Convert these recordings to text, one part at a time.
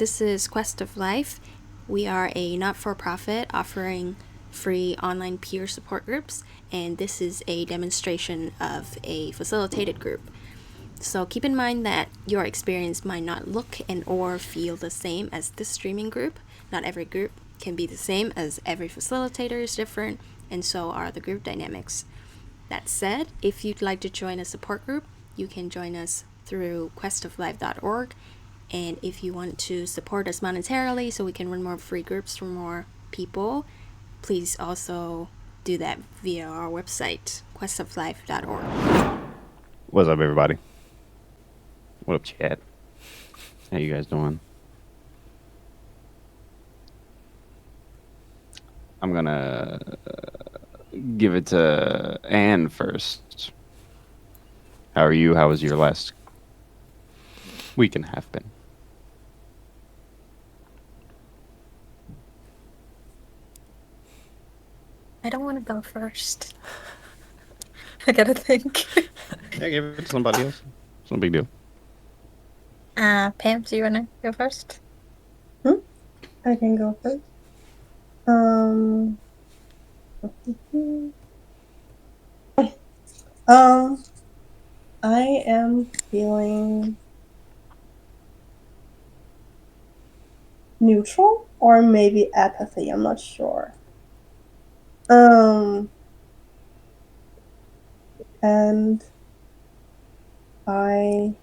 This is Quest of Life. We are a not-for-profit offering free online peer support groups, and this is a demonstration of a facilitated group. So keep in mind that your experience might not look and or feel the same as this streaming group. Not every group can be the same, as every facilitator is different, and so are the group dynamics. That said, if you'd like to join a support group, you can join us through questoflife.org. And if you want to support us monetarily so we can run more free groups for more people, please also do that via our website, questoflife.org. What's up, everybody? What up, chat? How you guys doing? I'm gonna give it to Anne first. How are you? How was your last week and a half been? I don't want to go first. I gotta think. Yeah, give it to somebody else. It's no big deal. Pam, do you wanna go first? I can go first. I am feeling neutral or maybe apathy, I'm not sure. And I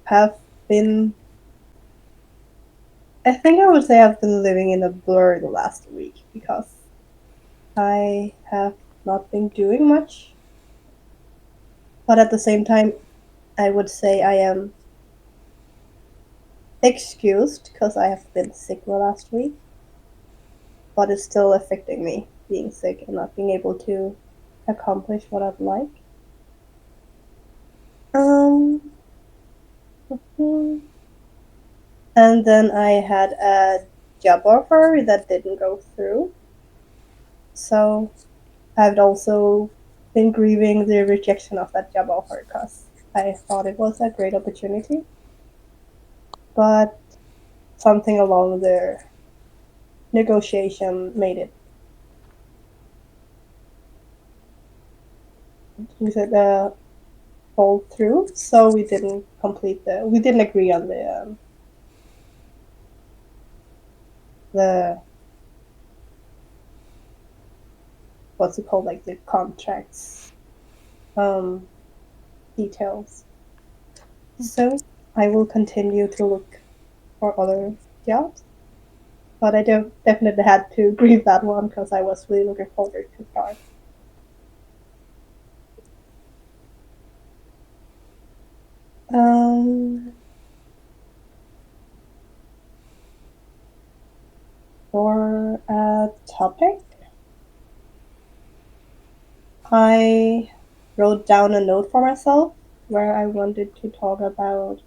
have been, I think I would say I've been living in a blur the last week because I have not been doing much. But at the same time, I would say I am excused because I have been sick the last week. But it's still affecting me, being sick and not being able to accomplish what I'd like. And then I had a job offer that didn't go through. So I've also been grieving the rejection of that job offer because I thought it was a great opportunity. But something along the negotiation made it. We said fall through, so we didn't agree on the what's it called, like the contracts details. So I will continue to look for other jobs, but I definitely had to grieve that one because I was really looking forward to start. For a topic, I wrote down a note for myself where I wanted to talk about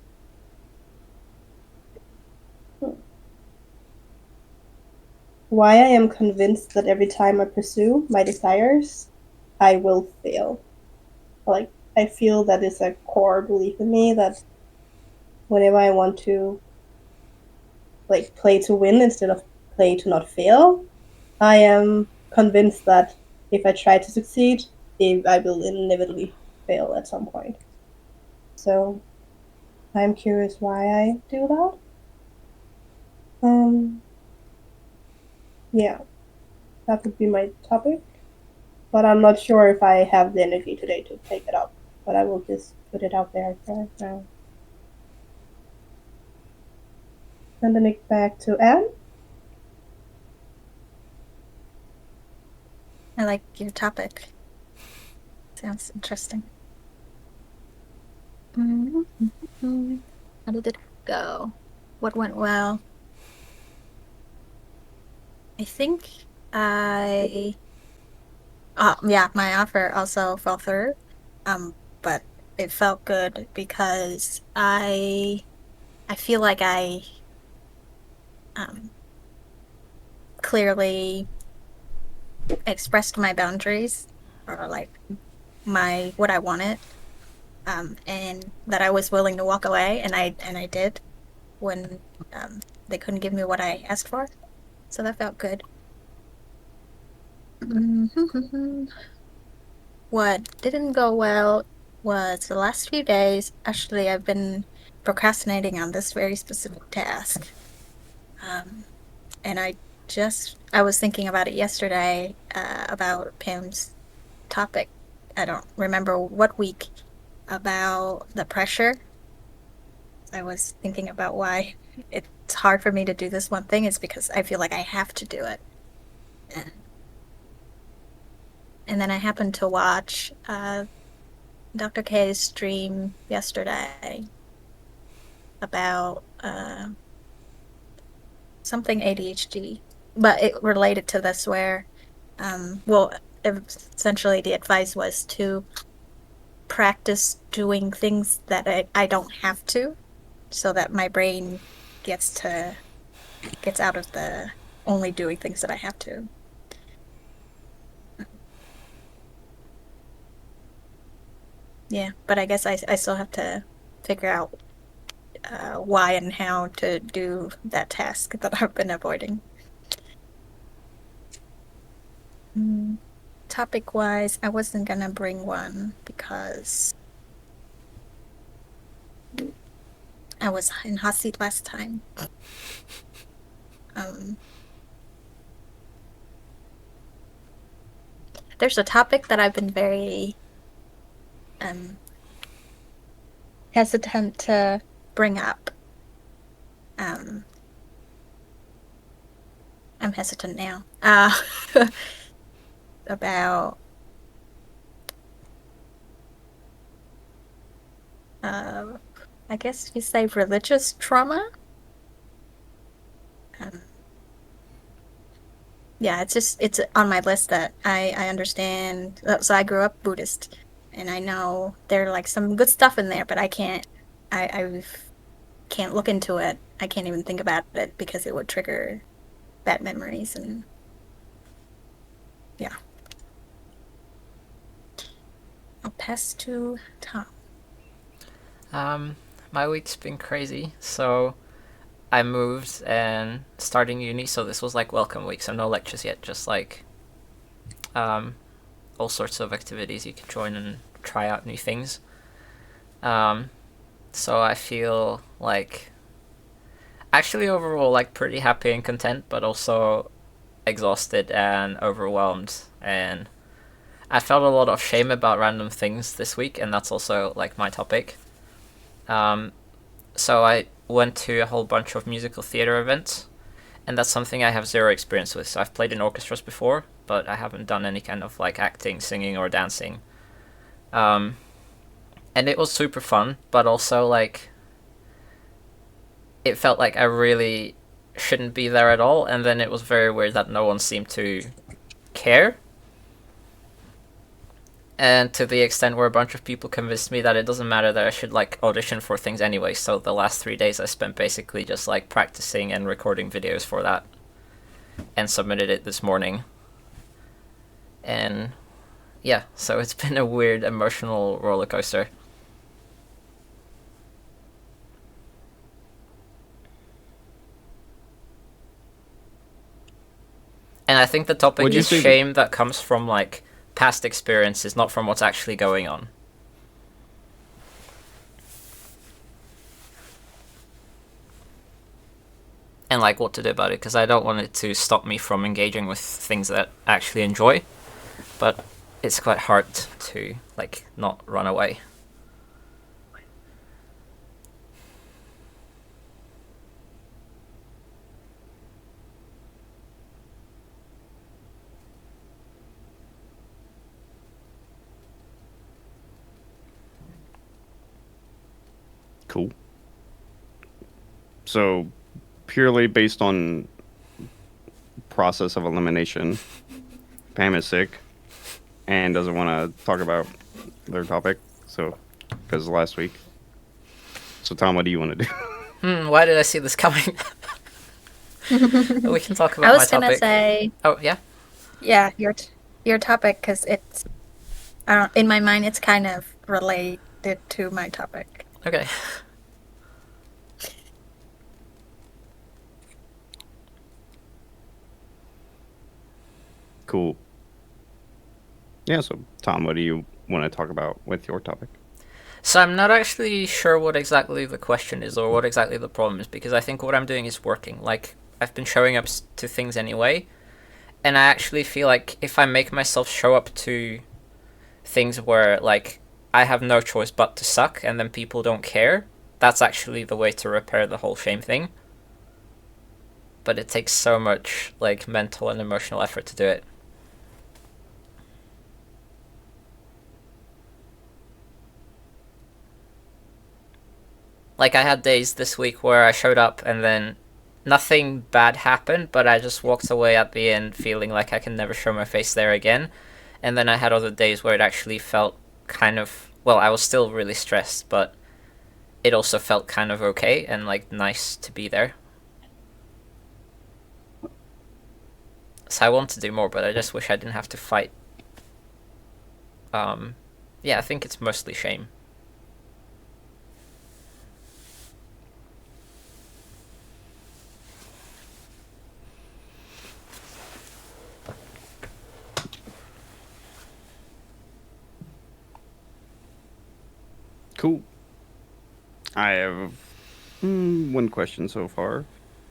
why I am convinced that every time I pursue my desires, I will fail. Like, I feel that is a core belief in me that whenever I want to like play to win instead of play to not fail, I am convinced that if I try to succeed, I will inevitably fail at some point. So I'm curious why I do that. Yeah, that would be my topic. But I'm not sure if I have the energy today to take it up. But I will just put it out there for now. Sending it back to Anne. I like your topic. Sounds interesting. How did it go? What went well? I think my offer also fell through. But it felt good because I feel like I clearly expressed my boundaries or like what I wanted. and that I was willing to walk away, and I did when they couldn't give me what I asked for. So that felt good. What didn't go well was the last few days. Actually, I've been procrastinating on this very specific task. And I was thinking about it yesterday, about Pam's topic. I don't remember what week, about the pressure. I was thinking about why it's hard for me to do this one thing. It's because I feel like I have to do it. And then I happened to watch Dr. K's stream yesterday about something ADHD, but it related to this where, well, essentially the advice was to practice doing things that I don't have to, so that my brain gets out of the only doing things that I have to. Yeah, but I guess I still have to figure out why and how to do that task that I've been avoiding. Topic wise, I wasn't gonna bring one because I was in hot seat last time. There's a topic that I've been very hesitant to bring up. I'm hesitant now. About I guess you say religious trauma. Yeah, it's on my list that I understand. So I grew up Buddhist, and I know there are like some good stuff in there, but I can't look into it. I can't even think about it because it would trigger bad memories, and yeah. I'll pass to Tom. My week's been crazy. So I moved and starting uni, so this was like welcome week. So no lectures yet, just like all sorts of activities you can join and try out new things. So I feel like actually overall like pretty happy and content, but also exhausted and overwhelmed, and I felt a lot of shame about random things this week, and that's also like my topic. So I went to a whole bunch of musical theater events, and that's something I have zero experience with. So I've played in orchestras before, but I haven't done any kind of like acting, singing, or dancing. And it was super fun, but also like it felt like I really shouldn't be there at all, and then it was very weird that no one seemed to care. And to the extent where a bunch of people convinced me that it doesn't matter, that I should like audition for things anyway. So the last 3 days I spent basically just like practicing and recording videos for that, and submitted it this morning. And yeah, so it's been a weird emotional roller coaster. And I think the topic Would you is say shame that comes from like past experiences, not from what's actually going on. And like what to do about it, because I don't want it to stop me from engaging with things that I actually enjoy, but it's quite hard to like not run away. cool? So, purely based on process of elimination, Pam is sick and doesn't want to talk about their topic. So, because last week. So, Tom, what do you want to do? Why did I see this coming? We can talk about I my was gonna topic. say, Oh yeah. yeah, your topic, because it's, I don't, in my mind it's kind of connected to my topic. Okay. Cool. Yeah, so Tom, what do you want to talk about with your topic? So I'm not actually sure what exactly the question is or what exactly the problem is, because I think what I'm doing is working. Like, I've been showing up to things anyway, and I actually feel like if I make myself show up to things where, like, I have no choice but to suck and then people don't care, that's actually the way to repair the whole shame thing. But it takes so much, like, mental and emotional effort to do it. Like, I had days this week where I showed up and then nothing bad happened, but I just walked away at the end feeling like I can never show my face there again. And then I had other days where it actually felt kind of, well, I was still really stressed, but it also felt kind of okay and like nice to be there. So I want to do more, but I just wish I didn't have to fight. Yeah, I think it's mostly shame. Cool. I have one question so far.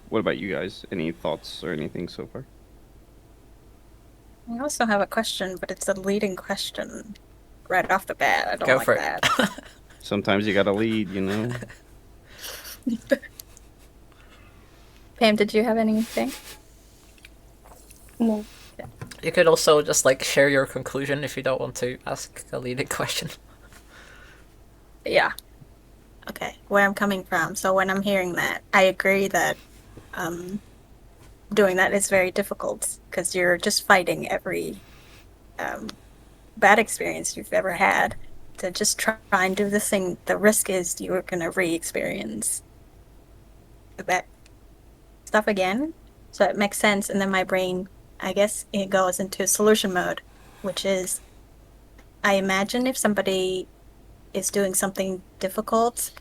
What about you guys? Any thoughts or anything so far? I also have a question, but it's a leading question right off the bat. I don't Go like for that. it. Sometimes you gotta lead, you know? Pam, did you have anything? No. You could also just like share your conclusion if you don't want to ask a leading question. Yeah. Okay, where I'm coming from. So when I'm hearing that, I agree that doing that is very difficult because you're just fighting every bad experience you've ever had to just try and do this thing. The risk is you're going to re-experience that stuff again. So it makes sense. And then my brain, I guess, it goes into solution mode, which is I imagine if somebody is doing something difficult,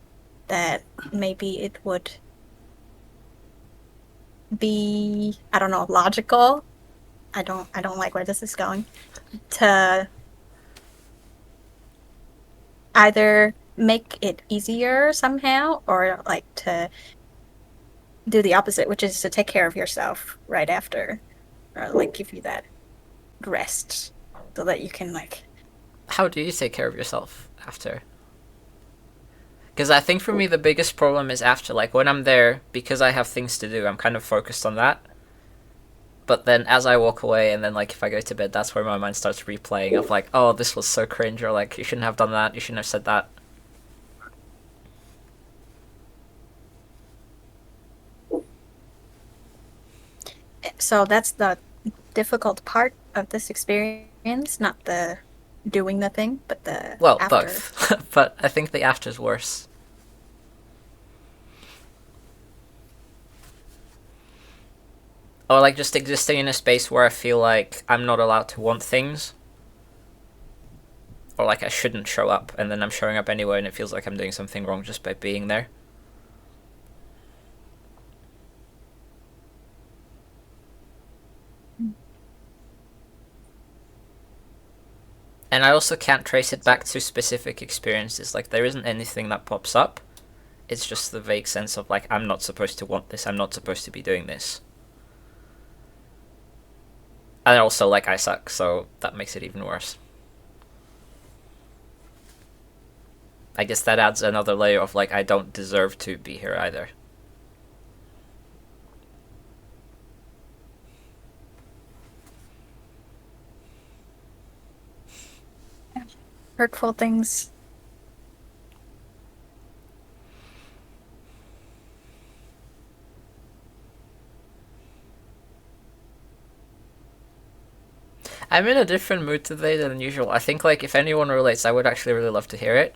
that maybe it would be, I don't know, logical. I don't like where this is going. To either make it easier somehow or like to do the opposite, which is to take care of yourself right after, or like give you that rest so that you can like. How do you take care of yourself after? Because I think for me the biggest problem is after, like when I'm there, because I have things to do, I'm kind of focused on that. But then as I walk away and then like if I go to bed, that's where my mind starts replaying of like, oh, this was so cringe, or like you shouldn't have done that, you shouldn't have said that. So that's the difficult part of this experience, not the doing the thing, but the Well, after. both. But I think the after's worse. Or like just existing in a space where I feel like I'm not allowed to want things. Or like I shouldn't show up, and then I'm showing up anyway and it feels like I'm doing something wrong just by being there. And I also can't trace it back to specific experiences. Like there isn't anything that pops up. It's just the vague sense of like I'm not supposed to want this, I'm not supposed to be doing this. And also like I suck, so that makes it even worse. I guess that adds another layer of like I don't deserve to be here either. Hurtful things. I'm in a different mood today than usual. I think like if anyone relates, I would actually really love to hear it.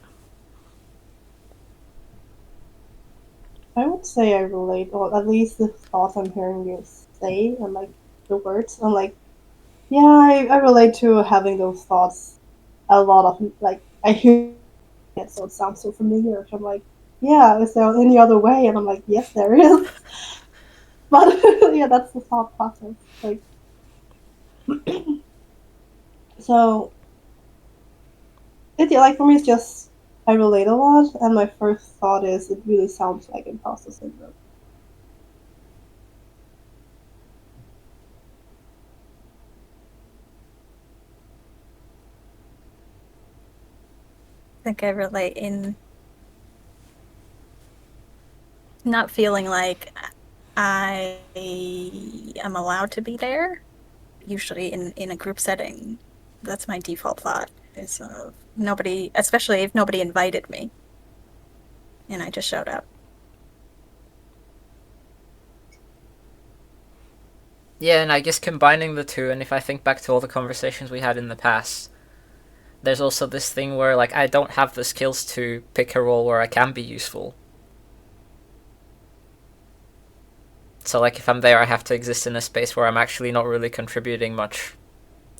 I would say I relate, or at least the thoughts I'm hearing you say, and like the words. I'm like, yeah, I relate to having those thoughts a lot of, like, I hear it, so it sounds so familiar. So I'm like, yeah, is there any other way? And I'm like, yes, there is. But yeah, that's the thought process. Like, so like for me, it's just I relate a lot, and my first thought is it really sounds like imposter syndrome. I think I relate in not feeling like I am allowed to be there. Usually in a group setting, that's my default thought is nobody, especially if nobody invited me and I just showed up. Yeah, and I guess combining the two, and if I think back to all the conversations we had in the past, there's also this thing where like I don't have the skills to pick a role where I can be useful. So like if I'm there, I have to exist in a space where I'm actually not really contributing much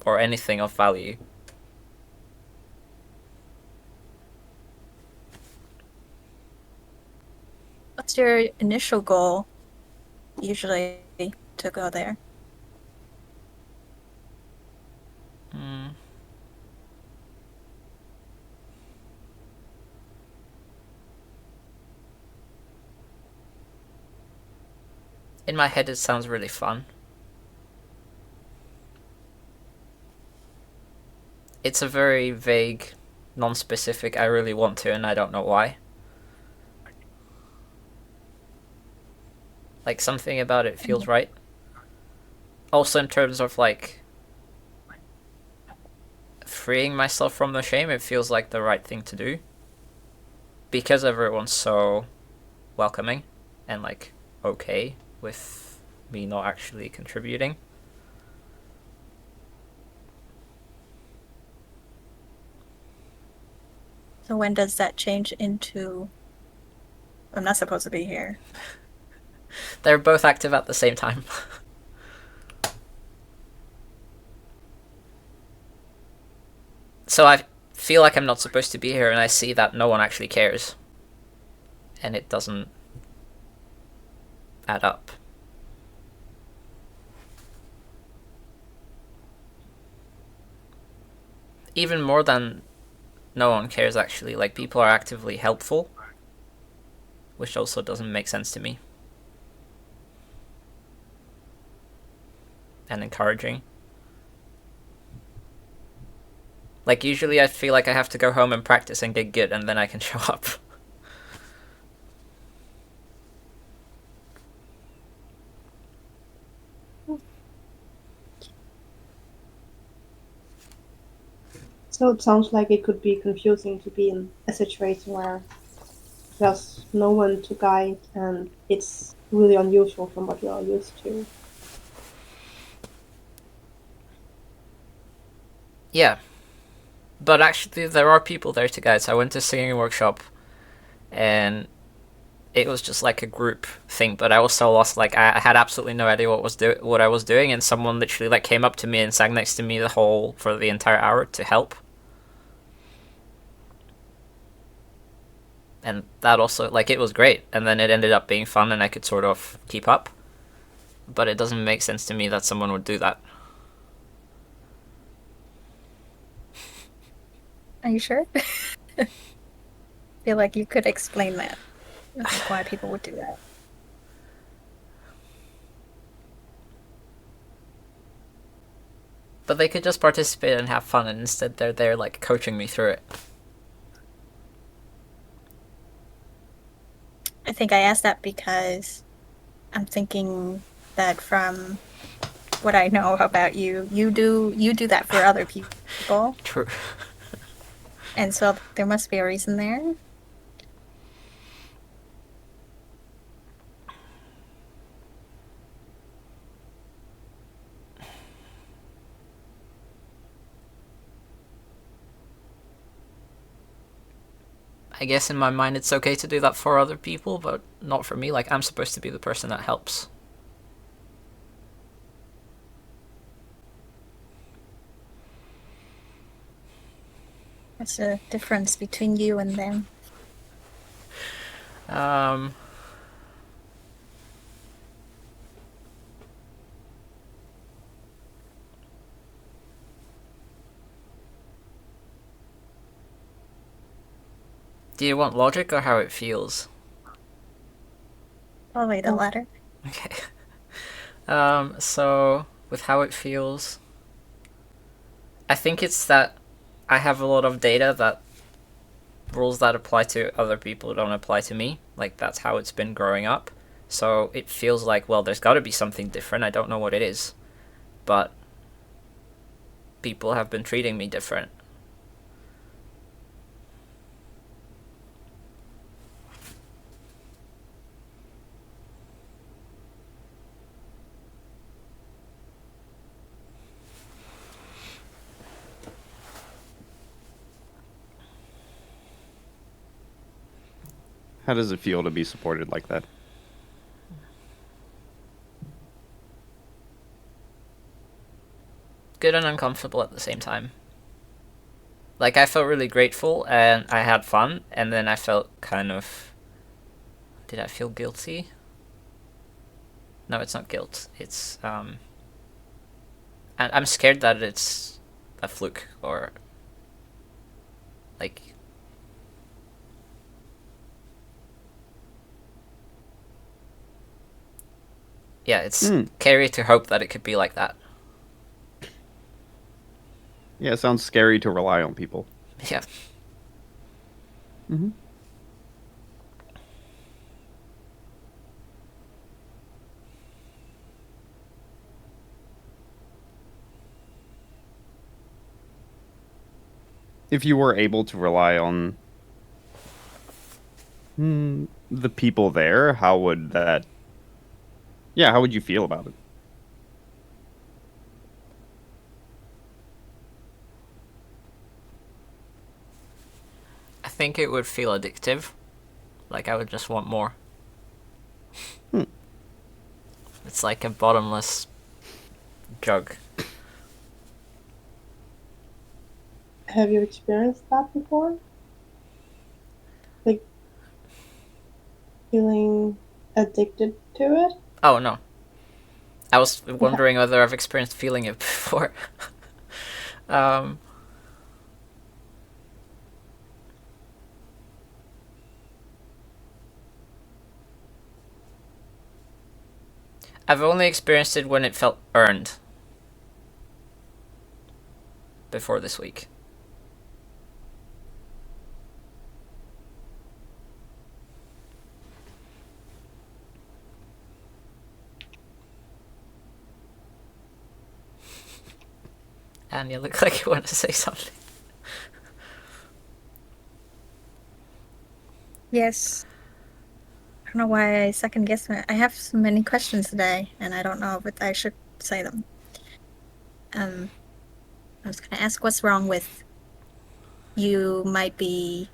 or anything of value. What's your initial goal usually to go there? Mm. In my head, it sounds really fun. It's a very vague, non-specific, I really want to and I don't know why. Like something about it feels right. Also in terms of like freeing myself from the shame, it feels like the right thing to do. Because everyone's so welcoming and like okay with me not actually contributing. So when does that change into I'm not supposed to be here? They're both active at the same time. So I feel like I'm not supposed to be here and I see that no one actually cares. And it doesn't add up. Even more than no one cares actually, like people are actively helpful, which also doesn't make sense to me. And encouraging. Like usually I feel like I have to go home and practice and get good and then I can show up. So it sounds like it could be confusing to be in a situation where there's no one to guide and it's really unusual from what you're used to. Yeah. But actually there are people there to guide. So I went to a singing workshop and it was just like a group thing, but I was so lost. Like I had absolutely no idea what I was doing, and someone literally like came up to me and sat next to me for the entire hour to help. And that also like it was great, and then it ended up being fun, and I could sort of keep up. But it doesn't make sense to me that someone would do that. Are you sure? Feel like you could explain that. Like why people would do that. But they could just participate and have fun, and instead they're there like coaching me through it. I think I asked that because I'm thinking that from what I know about you, you do that for other people. True. And so there must be a reason there. I guess in my mind it's okay to do that for other people, but not for me. Like I'm supposed to be the person that helps. What's the difference between you and them? Do you want logic or how it feels? Probably the latter. Okay. So with how it feels, I think it's that I have a lot of data that rules that apply to other people don't apply to me. Like, that's how it's been growing up. So it feels like, well, there's got to be something different. I don't know what it is. But people have been treating me different. How does it feel to be supported like that? Good and uncomfortable at the same time. Like, I felt really grateful and I had fun, and then I felt kind of... Did I feel guilty? No, it's not guilt. It's, I'm scared that it's a fluke, or... Like... Yeah, it's scary to hope that it could be like that. Yeah, it sounds scary to rely on people. Yeah. Mm-hmm. If you were able to rely on the people there, how would that... Yeah, how would you feel about it? I think it would feel addictive. Like, I would just want more. It's like a bottomless jug. Have you experienced that before? Like feeling addicted to it? Oh, no. I was wondering whether I've experienced feeling it before. I've only experienced it when it felt earned. Before this week. And you look like you want to say something. Yes. I don't know why I second guess it. I have so many questions today, and I don't know if I should say them. I was going to ask what's wrong with you might be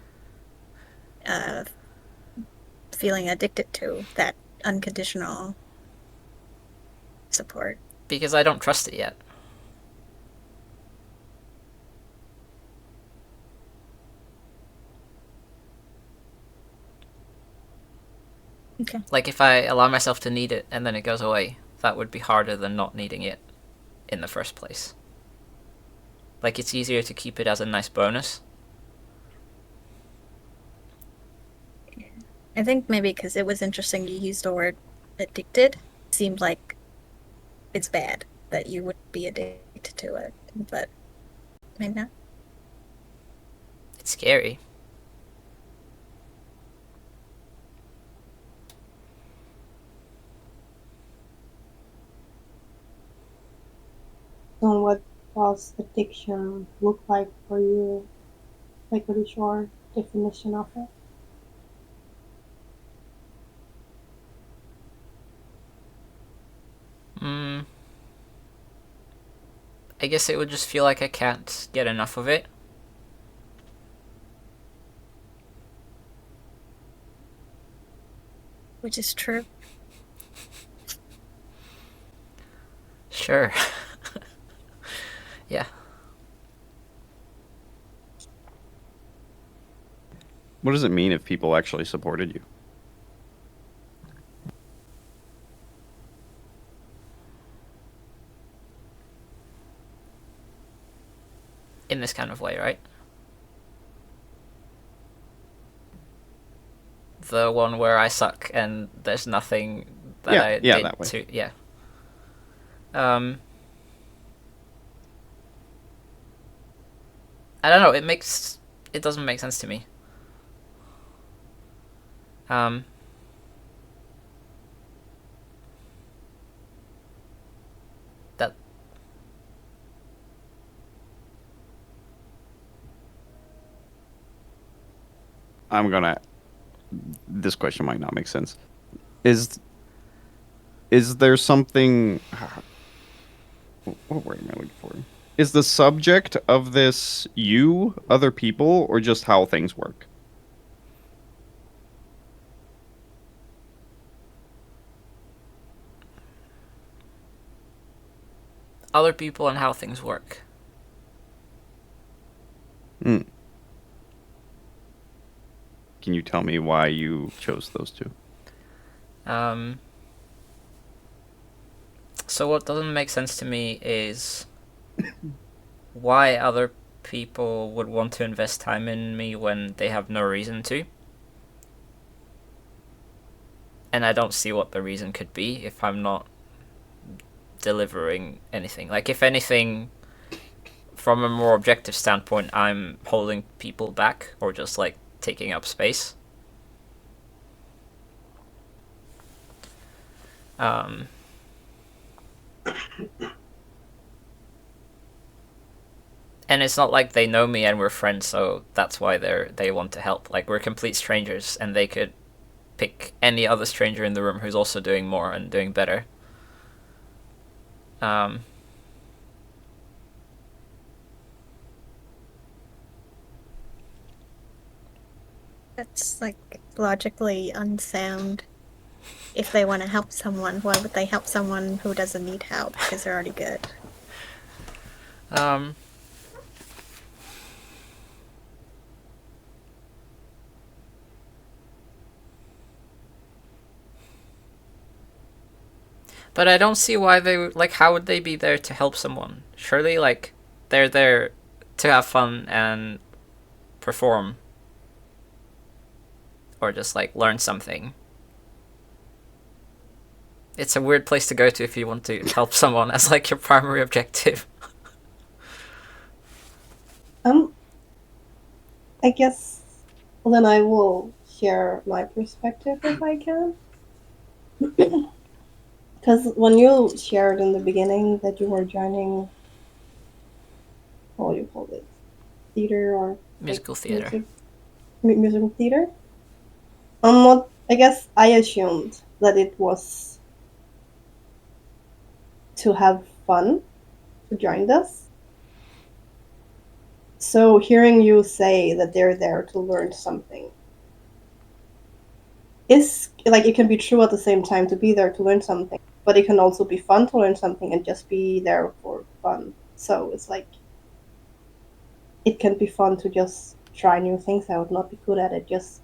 feeling addicted to that unconditional support. Because I don't trust it yet. Okay. Like, if I allow myself to need it and then it goes away, that would be harder than not needing it in the first place. Like, it's easier to keep it as a nice bonus. I think maybe because it was interesting you used the word addicted. It seemed like it's bad that you would be addicted to it, but maybe not. It's scary. So what does addiction look like for you? Like, what is your definition of it? I guess it would just feel like I can't get enough of it. Which is true. Sure. Yeah. What does it mean if people actually supported you? In this kind of way, right? The one where I suck and there's nothing that Yeah, I yeah, did that way. to yeah. I don't know. It doesn't make sense to me. That I'm gonna. This question might not make sense. Is there something? What word am I looking for? Is the subject of this you, other people, or just how things work? other people and how things work. Hmm. Can you tell me why you chose those two? So what doesn't make sense to me is why other people would want to invest time in me when they have no reason to. And I don't see what the reason could be if I'm not delivering anything. Like, if anything, from a more objective standpoint, I'm holding people back or just, like, taking up space. And it's not like they know me and we're friends, so that's why they want to help. Like, we're complete strangers, and they could pick any other stranger in the room who's also doing more and doing better. That's like logically unsound. If they want to help someone, why would they help someone who doesn't need help because they're already good? But I don't see why they like. How would they be there to help someone? Surely, like, they're there to have fun and perform, or just like learn something. It's a weird place to go to if you want to help someone as like your primary objective. I guess then I will share my perspective if I can. Because when you shared in the beginning that you were joining, what do you call it, theater or Musical theater. musical theater. What I guess I assumed that it was to have fun to join this. So hearing you say that they're there to learn something is like it can be true at the same time to be there to learn something, but it can also be fun to learn something and just be there for fun. So it's like it can be fun to just try new things out, not be good at it, just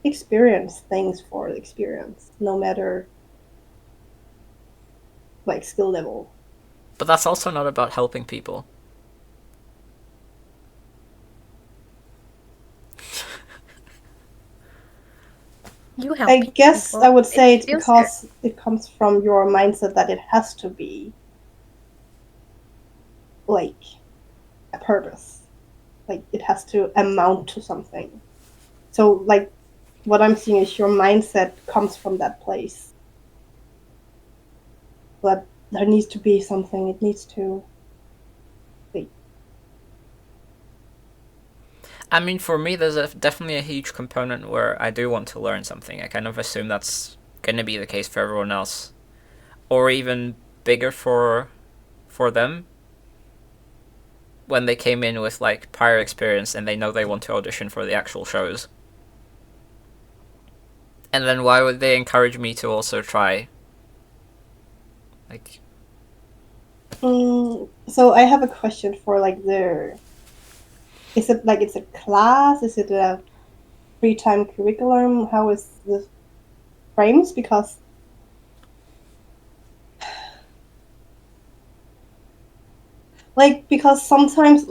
experience things for the experience, no matter like skill level. But that's also not about helping people. You help I guess people. I would say it's feels good. because it comes from your mindset that it has to be like a purpose. Like it has to amount to something. So like what I'm seeing is your mindset comes from that place. But there needs to be something. It needs to be. I mean, for me, there's definitely a huge component where I do want to learn something. I kind of assume that's going to be the case for everyone else, or even bigger for them when they came in with like prior experience and they know they want to audition for the actual shows. And then why would they encourage me to also try? Like, So I have a question for like the. Is it like it's a class? Is it a free time curriculum, how is the frames? Because because sometimes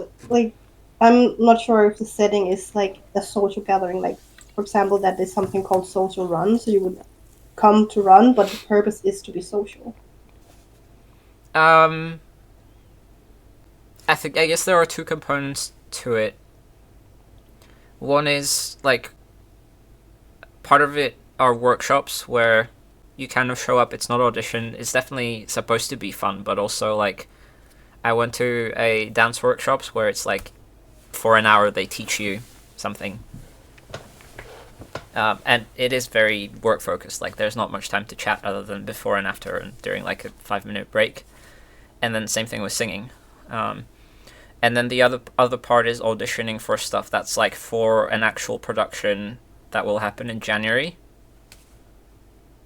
I'm not sure if the setting is like a social gathering, like for example that is something called social run, so you would come to run but the purpose is to be social. I guess there are two components to it. One is like part of it are workshops where you kind of show up. It's not audition. It's definitely supposed to be fun, but also like I went to a dance workshops where it's like for an hour they teach you something. And it is very work focused. Like there's not much time to chat other than before and after and during like a 5-minute break. And then same thing with singing. And then the other part is auditioning for stuff that's like for an actual production that will happen in January.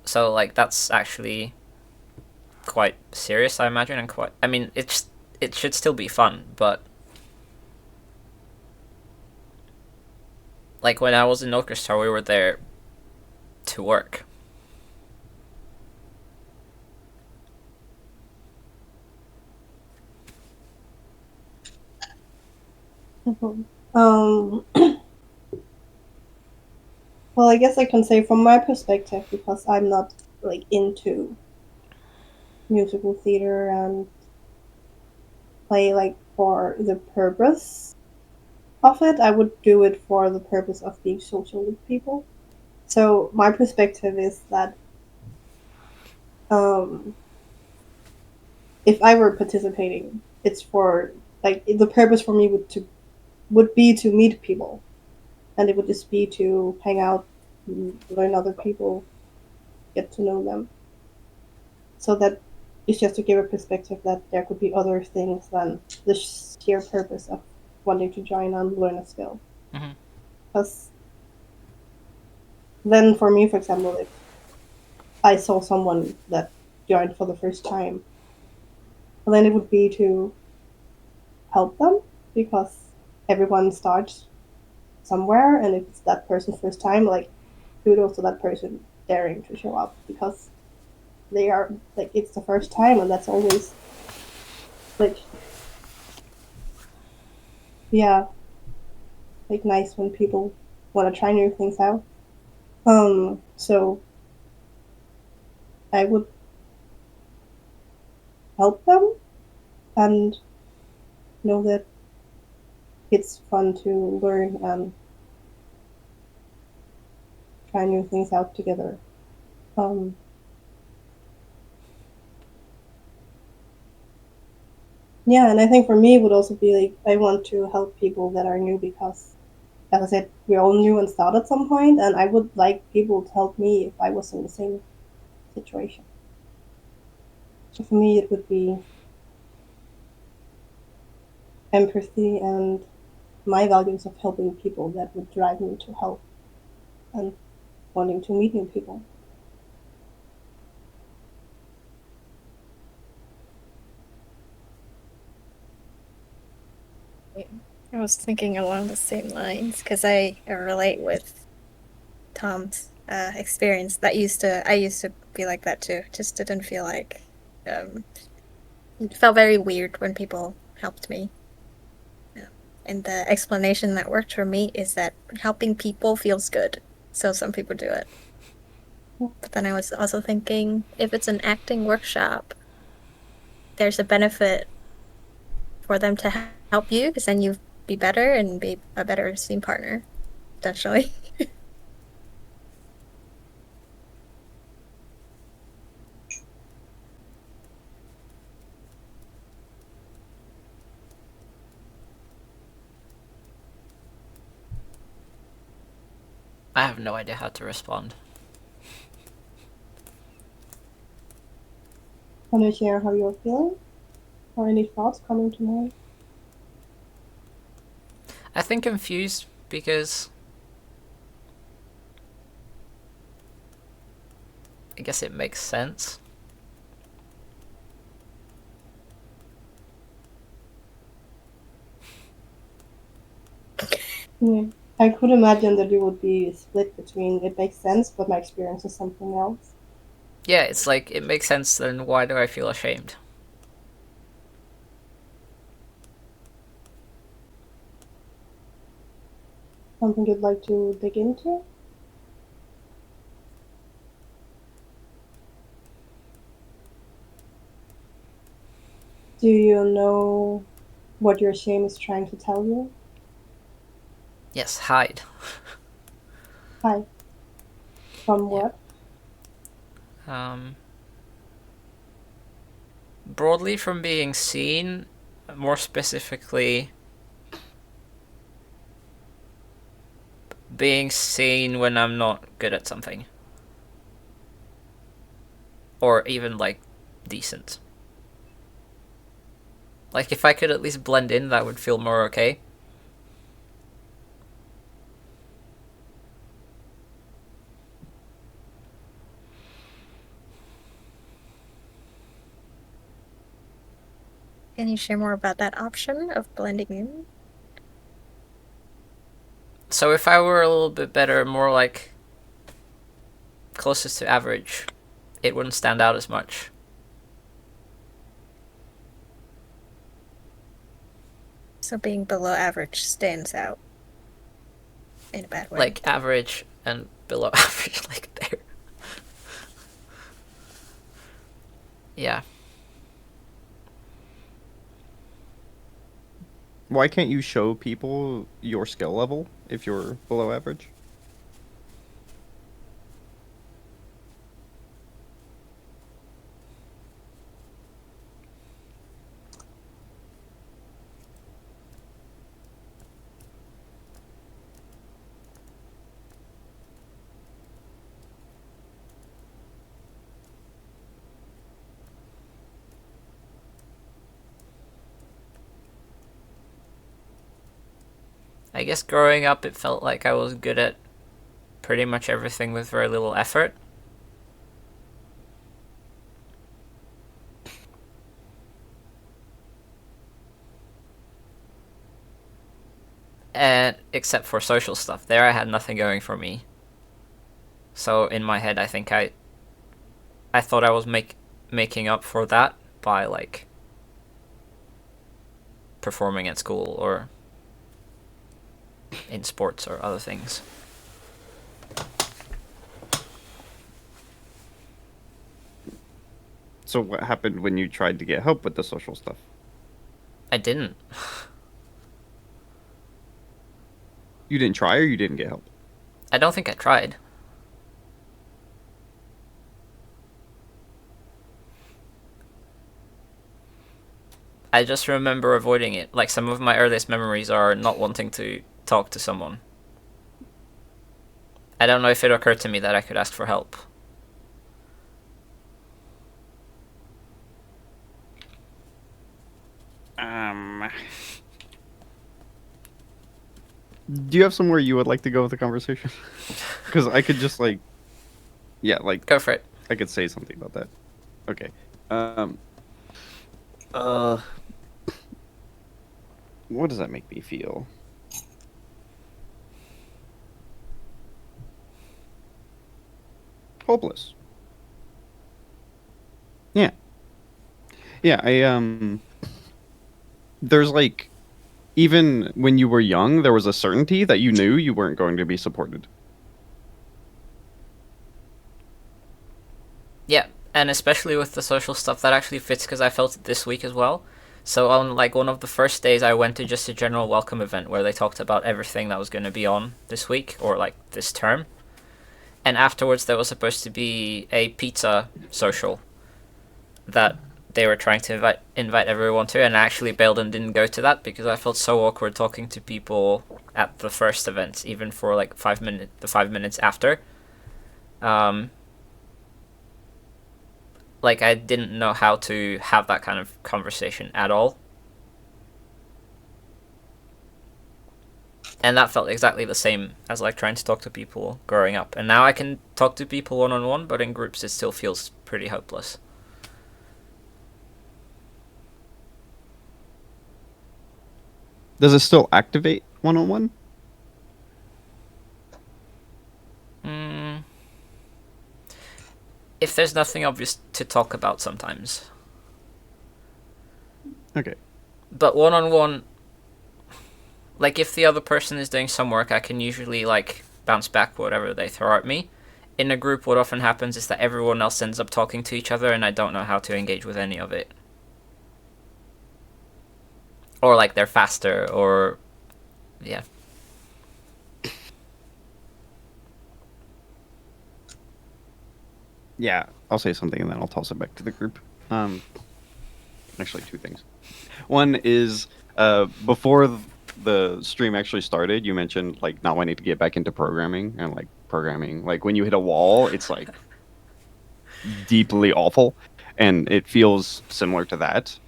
So like that's actually quite serious, I imagine, and quite. I mean, it should still be fun, but like when I was in orchestra, we were there to work. um well, I guess I can say from my perspective, because I'm not like into musical theater and play like for the purpose of it, I would do it for the purpose of being social with people. So my perspective is that if I were participating, it's for like the purpose for me would be to meet people, and it would just be to hang out, learn other people, get to know them. So that is just to give a perspective that there could be other things than the sheer purpose of wanting to join and learn a skill. Mm-hmm. Because then, for me, for example, if I saw someone that joined for the first time, well, then it would be to help them, because everyone starts somewhere, and if it's that person's first time, like kudos to that person daring to show up, because they are like it's the first time, and that's always like yeah, like nice when people want to try new things out. So I would help them and know that it's fun to learn and try new things out together. Yeah, and I think for me it would also be like I want to help people that are new, because, as I said, we're all new and start at some point, and I would like people to help me if I was in the same situation. So for me, it would be empathy and my values of helping people that would drive me to help and wanting to meet new people. I was thinking along the same lines because I relate with Tom's experience. I used to be like that too. Just didn't feel like it felt very weird when people helped me. And the explanation that worked for me is that helping people feels good. So some people do it. But then I was also thinking if it's an acting workshop, there's a benefit for them to help you because then you be better and be a better scene partner, potentially. I have no idea how to respond. Want to share how you're feeling or any thoughts coming to mind? I think confused because I guess it makes sense. Yeah. I could imagine that it would be split between it makes sense, but my experience is something else. Yeah, it's like, it makes sense, then why do I feel ashamed? Something you'd like to dig into? Do you know what your shame is trying to tell you? Yes, hide. Hi. From Yeah. what? Broadly from being seen, more specifically being seen when I'm not good at something. Or even, like, decent. Like, if I could at least blend in, that would feel more okay. Can you share more about that option of blending in? So if I were a little bit better, more like closest to average, it wouldn't stand out as much. So being below average stands out in a bad way. Like average and below average, like there. Yeah. Why can't you show people your skill level if you're below average? I guess growing up, it felt like I was good at pretty much everything with very little effort. And except for social stuff, there I had nothing going for me. So in my head, I think I thought I was making up for that by, like, performing at school or in sports or other things. So what happened when you tried to get help with the social stuff? I didn't. You didn't try or you didn't get help? I don't think I tried. I just remember avoiding it. Like, some of my earliest memories are not wanting to talk to someone. I don't know if it occurred to me that I could ask for help. Do you have somewhere you would like to go with the conversation? Because I could just like, yeah, like Go for it. I could say something about that. Okay. Uh, what does that make me feel? Hopeless. Yeah. Yeah, there's like, even when you were young, there was a certainty that you knew you weren't going to be supported. Yeah, and especially with the social stuff, that actually fits because I felt it this week as well. So on, like, one of the first days, I went to just a general welcome event where they talked about everything that was going to be on this week or, like, this term. And afterwards, there was supposed to be a pizza social that they were trying to invite everyone to, and I actually bailed and didn't go to that because I felt so awkward talking to people at the first event, even for like 5 minutes after. Like, I didn't know how to have that kind of conversation at all. And that felt exactly the same as, like, trying to talk to people growing up. And now I can talk to people one-on-one, but in groups it still feels pretty hopeless. Does it still activate one-on-one? if there's nothing obvious to talk about sometimes. Okay. But one-on-one, like if the other person is doing some work, I can usually like bounce back whatever they throw at me. In a group, what often happens is that everyone else ends up talking to each other, and I don't know how to engage with any of it. Or like they're faster, or yeah. Yeah, I'll say something and then I'll toss it back to the group. Actually, two things. One is before the stream actually started, you mentioned like not wanting to get back into programming and like programming. Like when you hit a wall, it's like deeply awful, and it feels similar to that.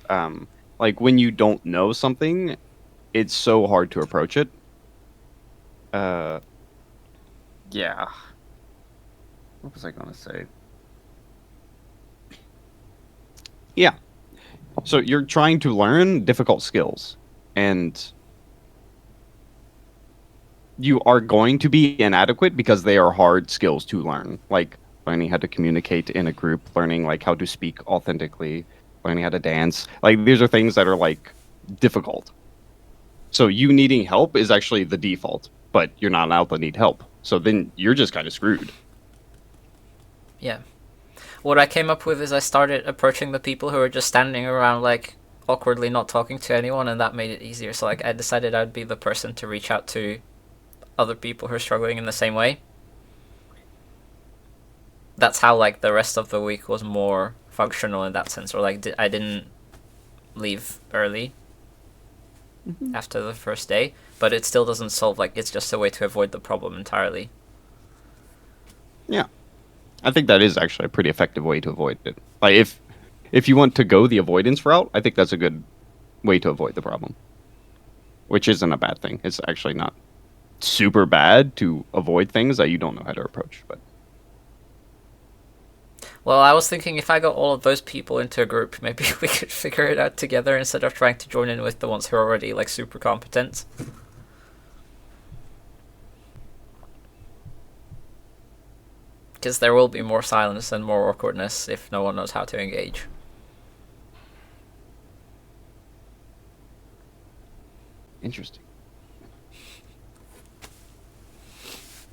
Like when you don't know something, it's so hard to approach it. Uh, yeah. What was I gonna say? Yeah. So you're trying to learn difficult skills, and you are going to be inadequate because they are hard skills to learn. Like learning how to communicate in a group, learning like how to speak authentically, learning how to dance. Like these are things that are like difficult. So you needing help is actually the default, but you're not allowed to need help. So then you're just kind of screwed. Yeah. What I came up with is I started approaching the people who were just standing around, like, awkwardly not talking to anyone, and that made it easier. So, like, I decided I'd be the person to reach out to other people who are struggling in the same way. That's how, like, the rest of the week was more functional in that sense, or, like, I didn't leave early after the first day, but it still doesn't solve, like, it's just a way to avoid the problem entirely. Yeah. I think that is actually a pretty effective way to avoid it. Like if you want to go the avoidance route, I think that's a good way to avoid the problem. Which isn't a bad thing. It's actually not super bad to avoid things that you don't know how to approach, but Well, I was thinking if I got all of those people into a group, maybe we could figure it out together instead of trying to join in with the ones who are already, like, super competent. Because there will be more silence and more awkwardness if no one knows how to engage. interesting.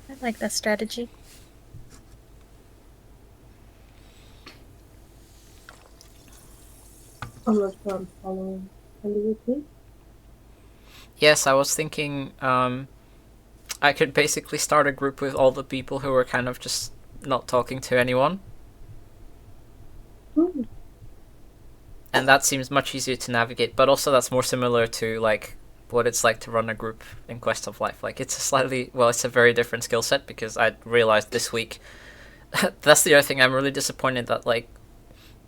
I like that strategy. I'm not sure I'm following. Can you repeat? Yes, I was thinking I could basically start a group with all the people who are kind of just not talking to anyone. Hmm. And that seems much easier to navigate, but also that's more similar to, like, what it's like to run a group in Quest of Life. Like, it's a slightly, well, it's a very different skill set, because I realized this week, that's the other thing, I'm really disappointed that, like,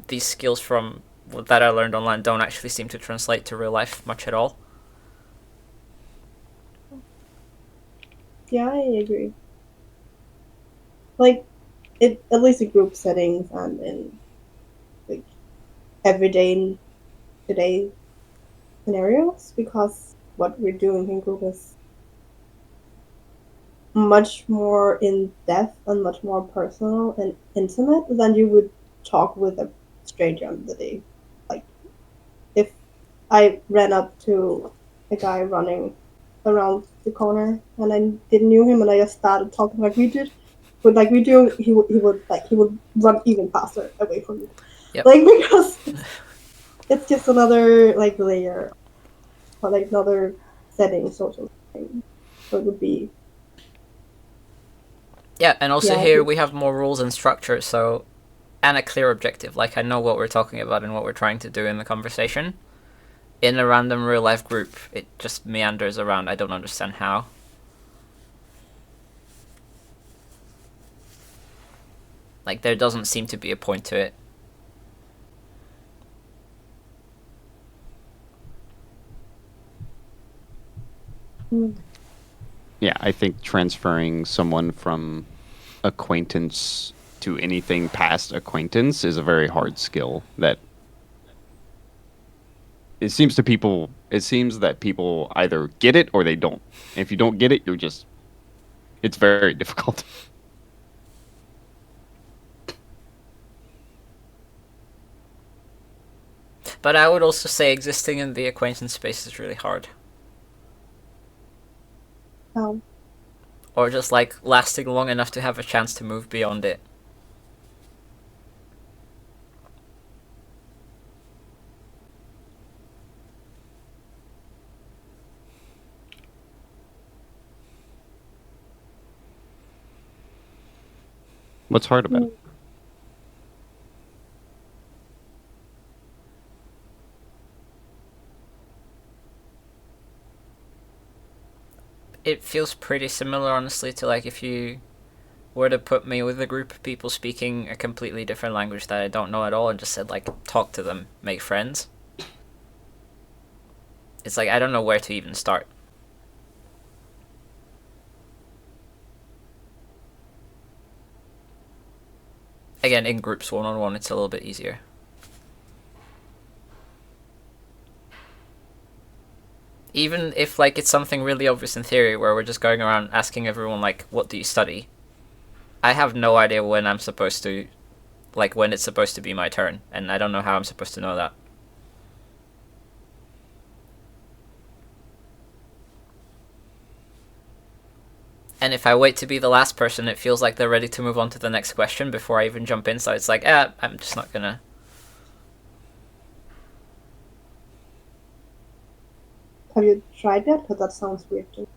these skills from that I learned online don't actually seem to translate to real life much at all. Yeah, I agree. Like, it at least in group settings and in like everyday today scenarios, because what we're doing in group is much more in depth and much more personal and intimate than you would talk with a stranger on the day. Like, if I ran up to a guy running around the corner and I didn't know him and I just started talking like we did, but like we do, he would run even faster away from me. Yep. Like, because it's just another like layer or like another setting, social thing. So it would be Yeah, and also Yeah, I here think- we have more rules and structure, so, and a clear objective. Like, I know what we're talking about and what we're trying to do in the conversation. In a random real life group, it just meanders around. I don't understand how. Like, there doesn't seem to be a point to it. Yeah, I think transferring someone from acquaintance to anything past acquaintance is a very hard skill that it seems that people either get it or they don't. And if you don't get it, it's very difficult. But I would also say existing in the acquaintance space is really hard. Um, Or just like lasting long enough to have a chance to move beyond it. What's hard about it? It feels pretty similar, honestly, to like if you were to put me with a group of people speaking a completely different language that I don't know at all and just said like talk to them, make friends. It's like I don't know where to even start. Again, in groups one-on-one it's a little bit easier. Even if like it's something really obvious in theory where we're just going around asking everyone like what do you study, I have no idea when I'm supposed to, like when it's supposed to be my turn, and I don't know how I'm supposed to know that. And if I wait to be the last person, it feels like they're ready to move on to the next question before I even jump in, so it's like, I'm just not gonna. Have you tried that? Because that sounds weird to me.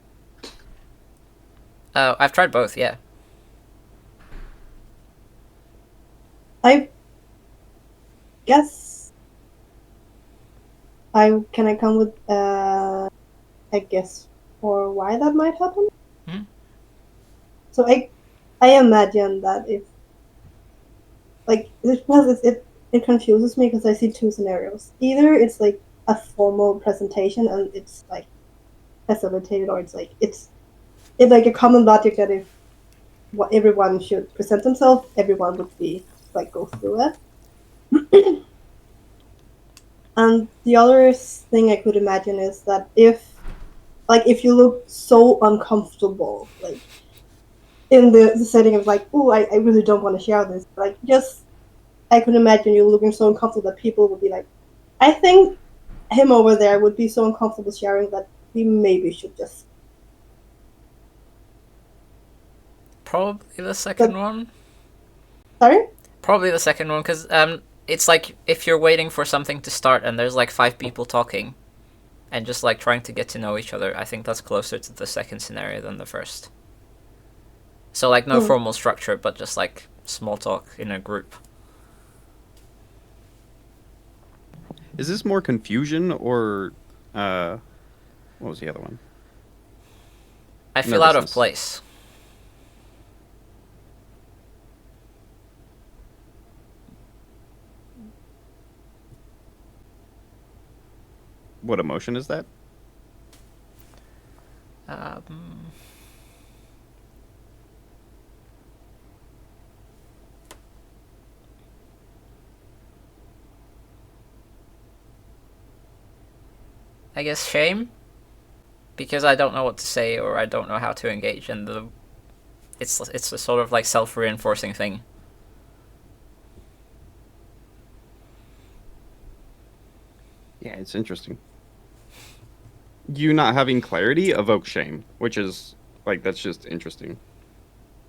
I've tried both, yeah. I guess can I come with I guess for why that might happen? Hmm? So I imagine that if like because it confuses me because I see two scenarios. Either it's like a formal presentation and it's like facilitated, or it's like a common logic that if what everyone should present themselves, everyone would be like go through it. And the other thing I could imagine is that if you look so uncomfortable, like in the setting of like, oh, I really don't want to share this, like just I could imagine you looking so uncomfortable that people would be like, I think him over there would be so uncomfortable sharing that we maybe should just. Probably the second one. Sorry? Probably the second one, because it's like if you're waiting for something to start and there's like 5 people talking, and just like trying to get to know each other. I think that's closer to the second scenario than the first. So like no formal structure, but just like small talk in a group. Is this more confusion or what was the other one? I feel out of Nervousness. place. What emotion is that? I guess shame, because I don't know what to say or I don't know how to engage, and it's a sort of like self-reinforcing thing. Yeah, it's interesting. You not having clarity evokes shame, which is like that's just interesting.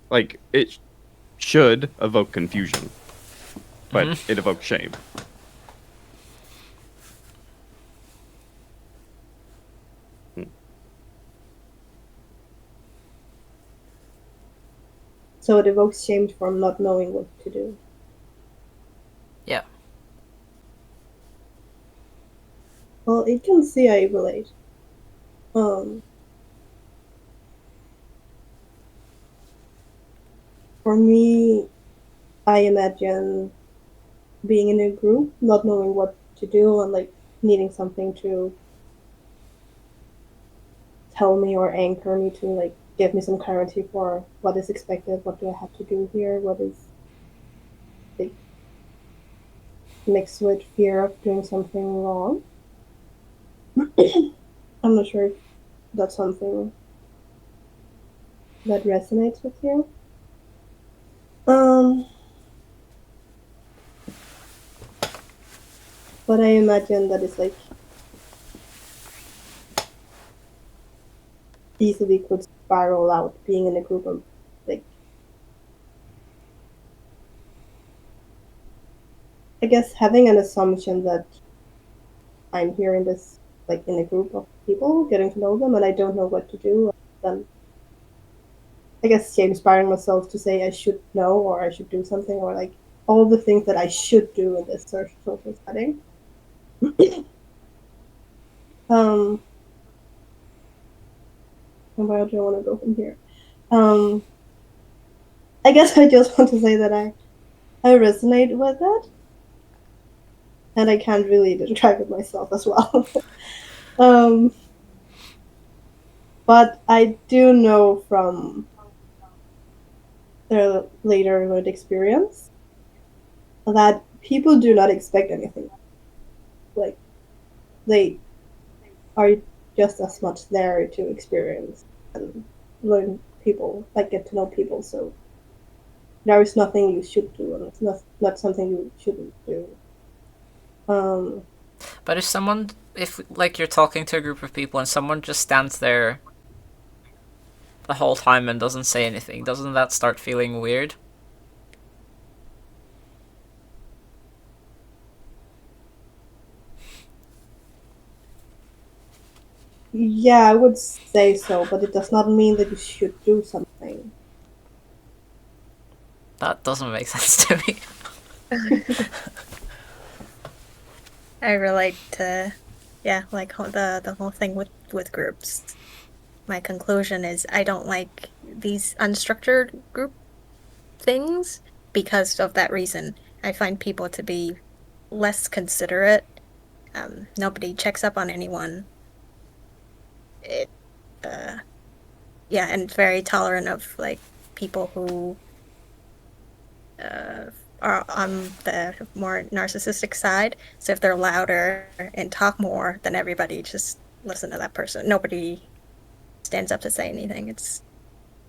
Like it should evoke confusion, but it evokes shame. So it evokes shame from not knowing what to do. Yeah. Well, you can see I relate. For me, I imagine being in a group, not knowing what to do, and like needing something to tell me or anchor me to like give me some clarity for what is expected, what do I have to do here, what is like mixed with fear of doing something wrong. I'm not sure if that's something that resonates with you. Um, But I imagine that it's like easily could spiral out being in a group of like, I guess having an assumption that I'm here in this like in a group of people, getting to know them, and I don't know what to do. Then I guess inspiring myself to say I should know or I should do something or like all the things that I should do in this social setting. um, and where do I want to go from here? I guess I just want to say that I resonate with it, and I can't really describe it myself as well. um, but I do know from their later lived experience that people do not expect anything. Like they are just as much there to experience and learn people, like get to know people. So there is nothing you should do, and it's not something you shouldn't do. Um, But if like you're talking to a group of people and someone just stands there the whole time and doesn't say anything, doesn't that start feeling weird? yeah, I would say so, but it does not mean that you should do something. That doesn't make sense to me. I relate to, yeah, like the whole thing with groups. My conclusion is I don't like these unstructured group things because of that reason. I find people to be less considerate. Nobody checks up on anyone. It, yeah, and very tolerant of like people who are on the more narcissistic side. So if they're louder and talk more, then everybody just listen to that person. Nobody stands up to say anything. It's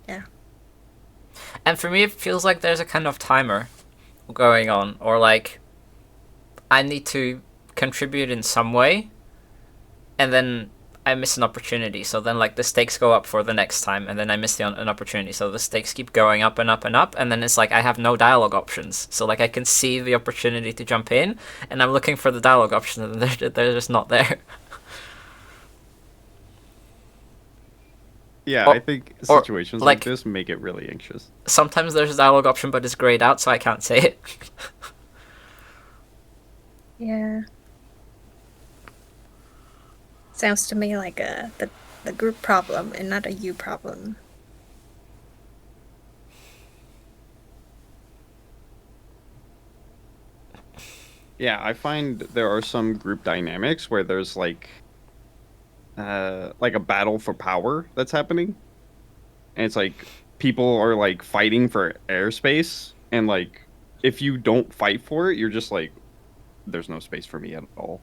yeah. And for me, it feels like there's a kind of timer going on, or like I need to contribute in some way, and then I miss an opportunity. So then, like, the stakes go up for the next time, and then I miss an opportunity. So the stakes keep going up and up and up, and then it's like I have no dialogue options. So like I can see the opportunity to jump in, and I'm looking for the dialogue option, and they're just not there. Yeah, Or- I think or, situations like- like this make it really anxious. Sometimes there's a dialogue option, but it's grayed out, so I can't say it. Yeah. Sounds to me like the group problem and not a you problem. Yeah, I find there are some group dynamics where there's like a battle for power that's happening. And it's like people are like fighting for airspace, and like if you don't fight for it, you're just like there's no space for me at all.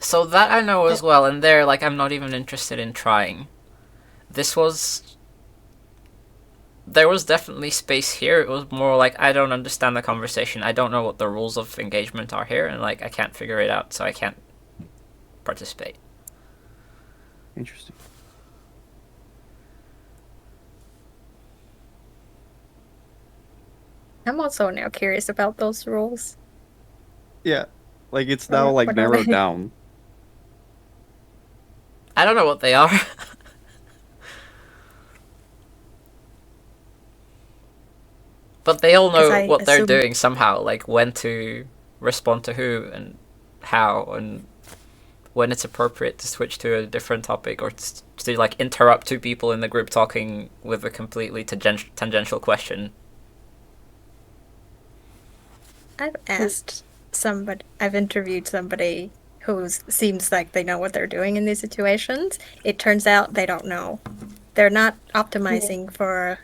So that I know as well, and there, like, I'm not even interested in trying. There was definitely space here. It was more like, I don't understand the conversation. I don't know what the rules of engagement are here, and, like, I can't figure it out, so I can't participate. Interesting. I'm also now curious about those rules. Yeah. Like it's now like What are narrowed they? down. I don't know what they are. But they all 'Cause know I what they're assume- doing somehow, like when to respond to who and how, and when it's appropriate to switch to a different topic or to like interrupt two people in the group talking with a completely tangential question. I've asked somebody, I've interviewed somebody who seems like they know what they're doing in these situations. It turns out they don't know. They're not optimizing for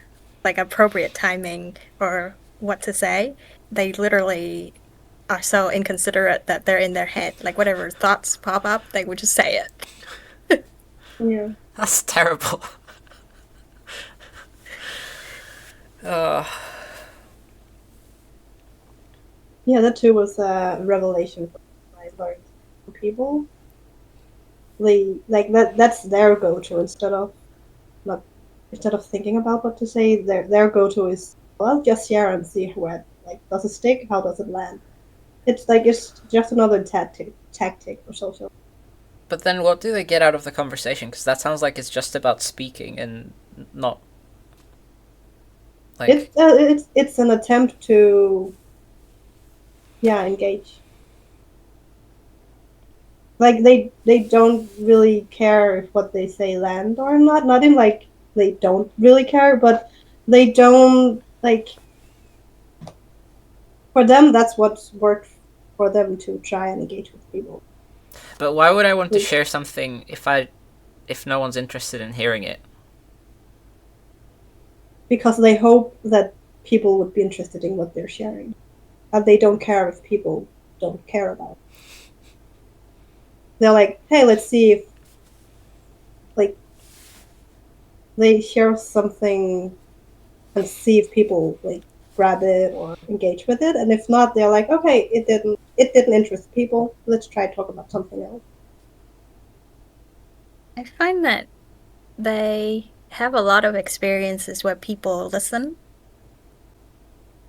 like appropriate timing or what to say. They literally are so inconsiderate that they're in their head. Like whatever thoughts pop up, they would just say it. Yeah. That's terrible. Yeah, that too was a revelation for me. I learned from people. They like that's their go-to not instead of thinking about what to say, their go-to is, well, just share and see where, like, does it stick? How does it land? It's like it's just another tactic for social. But then what do they get out of the conversation? Because that sounds like it's just about speaking and not like. It's an attempt to, yeah, engage. Like they don't really care if what they say land or not. Not in like they don't really care, but they don't like, for them that's what's worked for them to try and engage with people. But why would I want to Like, share something if no one's interested in hearing it? because they hope that people would be interested in what they're sharing, and they don't care if people don't care about it. They're like, hey, let's see if, like, they share something and see if people like grab it or engage with it, and if not, they're like, okay, it didn't interest people, let's try to talk about something else. I find that they have a lot of experiences where people listen.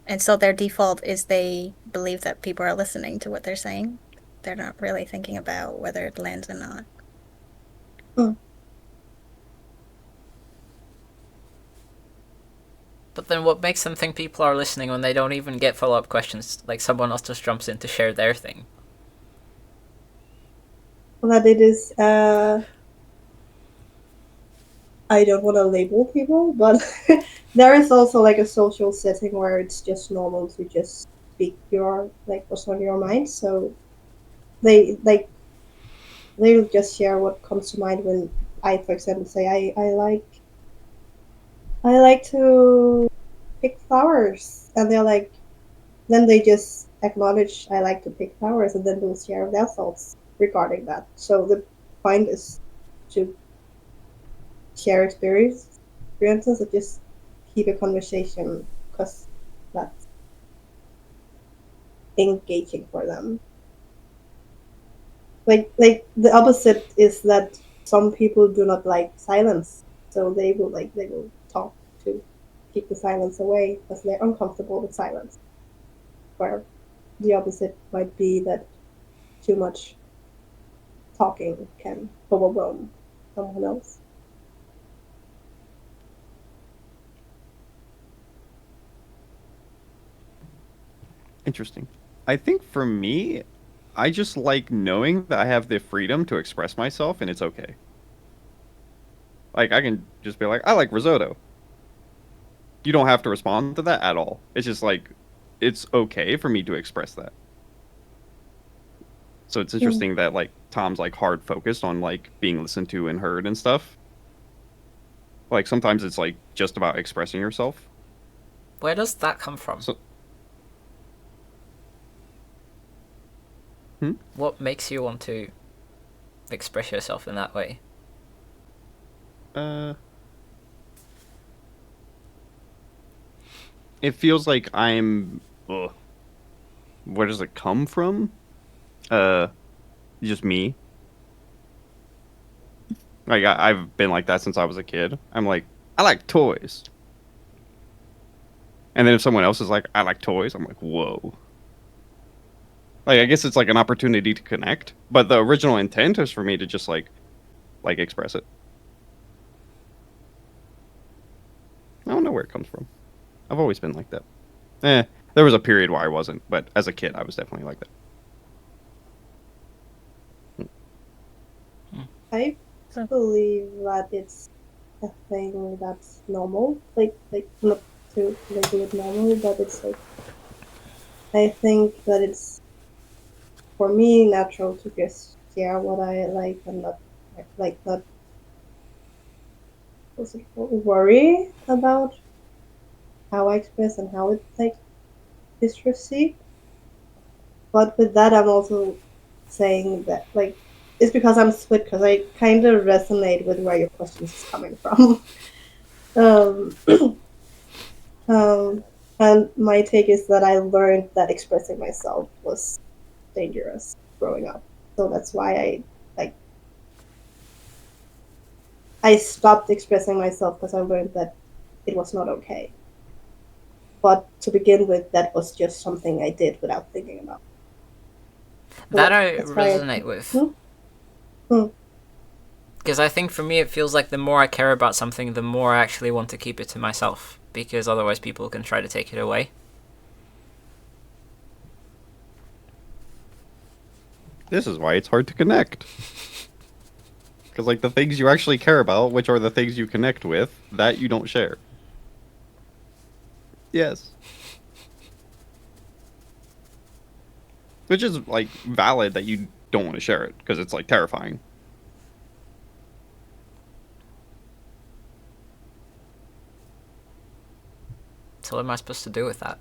And so their default is they believe that people are listening to what they're saying. They're not really thinking about whether it lands or not. But then what makes them think people are listening when they don't even get follow-up questions? Like someone else just jumps in to share their thing. That it is, I don't want to label people, but there is also like a social setting where it's just normal to just speak your, like, what's on your mind. So they like they'll just share what comes to mind. When I, for example, say I like to pick flowers, and they're like, then they just acknowledge I like to pick flowers, and then they'll share their thoughts regarding that. So the point is to share experiences, and just keep a conversation, because that's engaging for them. Like the opposite is that some people do not like silence, so they will talk to keep the silence away because they're uncomfortable with silence. Where the opposite might be that too much talking can overwhelm someone else. Interesting. I think for me, I just like knowing that I have the freedom to express myself and it's okay. Like I can just be like, I like risotto. You don't have to respond to that at all. It's just like it's okay for me to express that. So it's Mm. interesting that like Tom's like hard focused on like being listened to and heard and stuff. Like sometimes it's like just about expressing yourself. Where does that come from? So hmm? What makes you want to express yourself in that way? uh it feels like I'm ugh, where does it come from? Uh just me. Like I've been like that since I was a kid. I'm like, I like toys. And then if someone else is like, I like toys, I'm like, whoa. Like I guess it's like an opportunity to connect, but the original intent is for me to just like express it. I don't know where it comes from. I've always been like that. There was a period where I wasn't, but as a kid I was definitely like that. I So believe that it's a thing that's normal. Like not to label it normal, but it's like, I think that it's, for me, natural to just share what I like, and not like not what's it called, worry about how I express and how it like is received. But with that, I'm also saying that, like, it's because I'm split, because I kind of resonate with where your question is coming from. um, um, And my take is that I learned that expressing myself was dangerous growing up. So that's why I stopped expressing myself, because I learned that it was not okay. But to begin with, that was just something I did without thinking about. That I That's why resonate with. Hmm. Because I think for me it feels like the more I care about something, the more I actually want to keep it to myself. Because otherwise people can try to take it away. This is why it's hard to connect. Because, like, the things you actually care about, which are the things you connect with, that you don't share. Yes. Which is, like, valid that you don't want to share it, because it's, like, terrifying. So what am I supposed to do with that?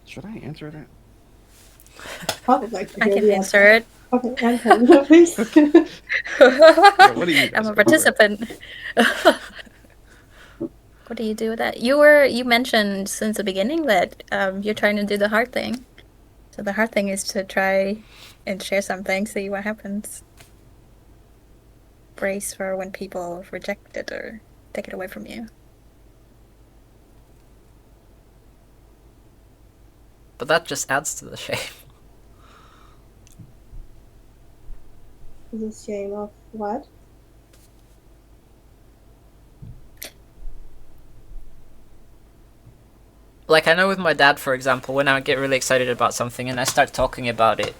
Should I answer that? I would like to I hear can the answer it. Okay, answer, please. Yeah, what do you guys I'm a think? participant. What do you do with that? You mentioned since the beginning that you're trying to do the hard thing. So the hard thing is to try and share something, see what happens. Brace for when people reject it or take it away from you. But that just adds to the shame. The shame of what? Like, I know with my dad, for example, when I get really excited about something and I start talking about it,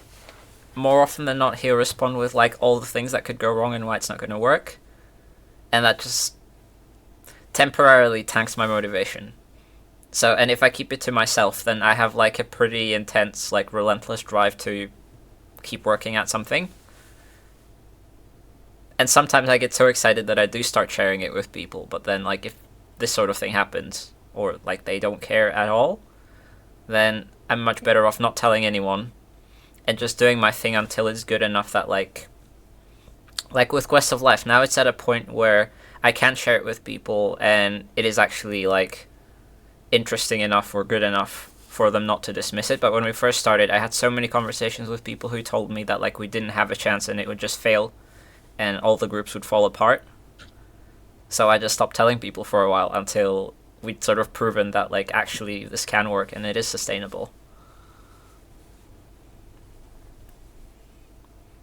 more often than not, he'll respond with, like, all the things that could go wrong and why it's not going to work. And that just temporarily tanks my motivation. So, and if I keep it to myself, then I have, like, a pretty intense, like, relentless drive to keep working at something. And sometimes I get so excited that I do start sharing it with people, but then, like, if this sort of thing happens, or, like, they don't care at all, then I'm much better off not telling anyone and just doing my thing until it's good enough that, like with Quest of Life, now it's at a point where I can share it with people and it is actually, like, interesting enough or good enough for them not to dismiss it. But when we first started, I had so many conversations with people who told me that, like, we didn't have a chance and it would just fail and all the groups would fall apart. So I just stopped telling people for a while until we'd sort of proven that, like, actually this can work and it is sustainable.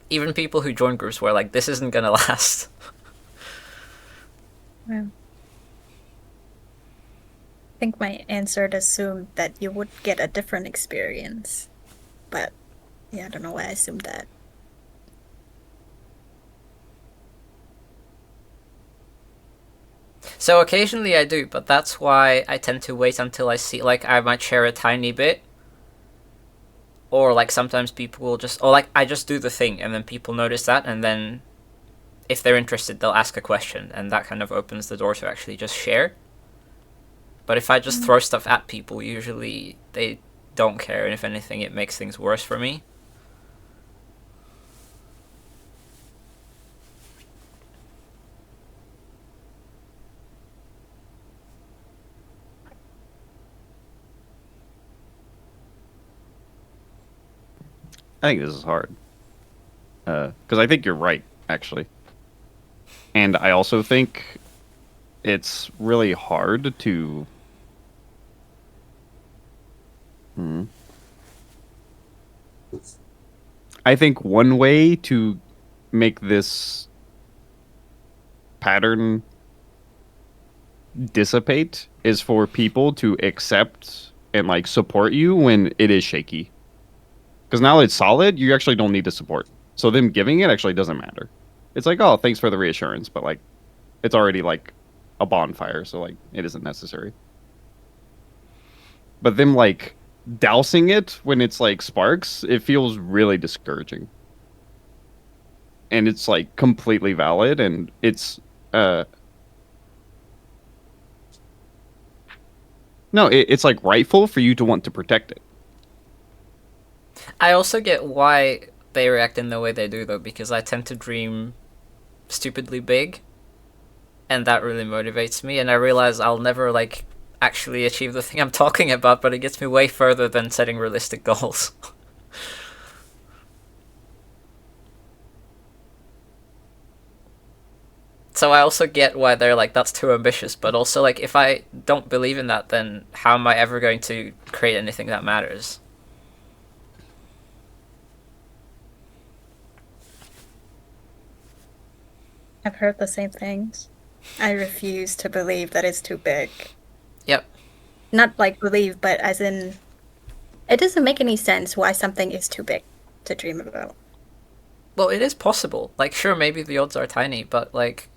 Even people who join groups were like, this isn't gonna last. Wow. I think my answer had assumed that you would get a different experience. But yeah, I don't know why I assumed that. So occasionally I do, but that's why I tend to wait until I see, like, I might share a tiny bit. Or, like, sometimes people will just, or, like, I just do the thing and then people notice that, and then if they're interested, they'll ask a question, and that kind of opens the door to actually just share. But if I just throw stuff at people, usually they don't care, and if anything, it makes things worse for me. I think this is hard. Because I think you're right, actually. And I also think it's really hard to... I think one way to make this pattern dissipate is for people to accept and, like, support you when it is shaky. Because now it's solid, you actually don't need to support. So them giving it actually doesn't matter. It's like, oh, thanks for the reassurance, but, like, it's already, like, a bonfire, so, like, it isn't necessary. But them, like, dousing it when it's, like, sparks, it feels really discouraging. And it's, like, completely valid, and it's, no, it's, like, rightful for you to want to protect it. I also get why they react in the way they do, though, because I tend to dream stupidly big. and that really motivates me. And I realize I'll never like actually achieve the thing I'm talking about, but it gets me way further than setting realistic goals. So I also get why they're like, that's too ambitious, but also like, if I don't believe in that, then how am I ever going to create anything that matters? I've heard the same things. I refuse to believe that it's too big. Yep. Not like believe, but as in, it doesn't make any sense why something is too big to dream about. Well, it is possible. Like, sure, maybe the odds are tiny, but like,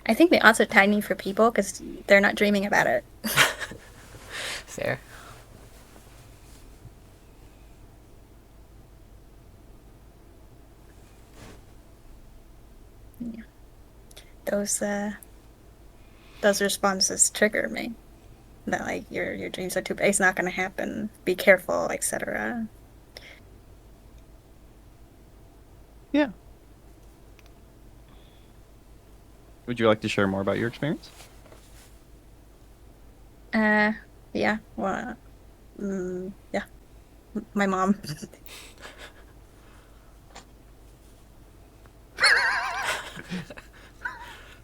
I think the odds are tiny for people because they're not dreaming about it. fair. Those responses trigger me. That like your dreams are too big. It's not going to happen. Be careful, etc. Yeah. Would you like to share more about your experience? Yeah. Well, yeah. My mom.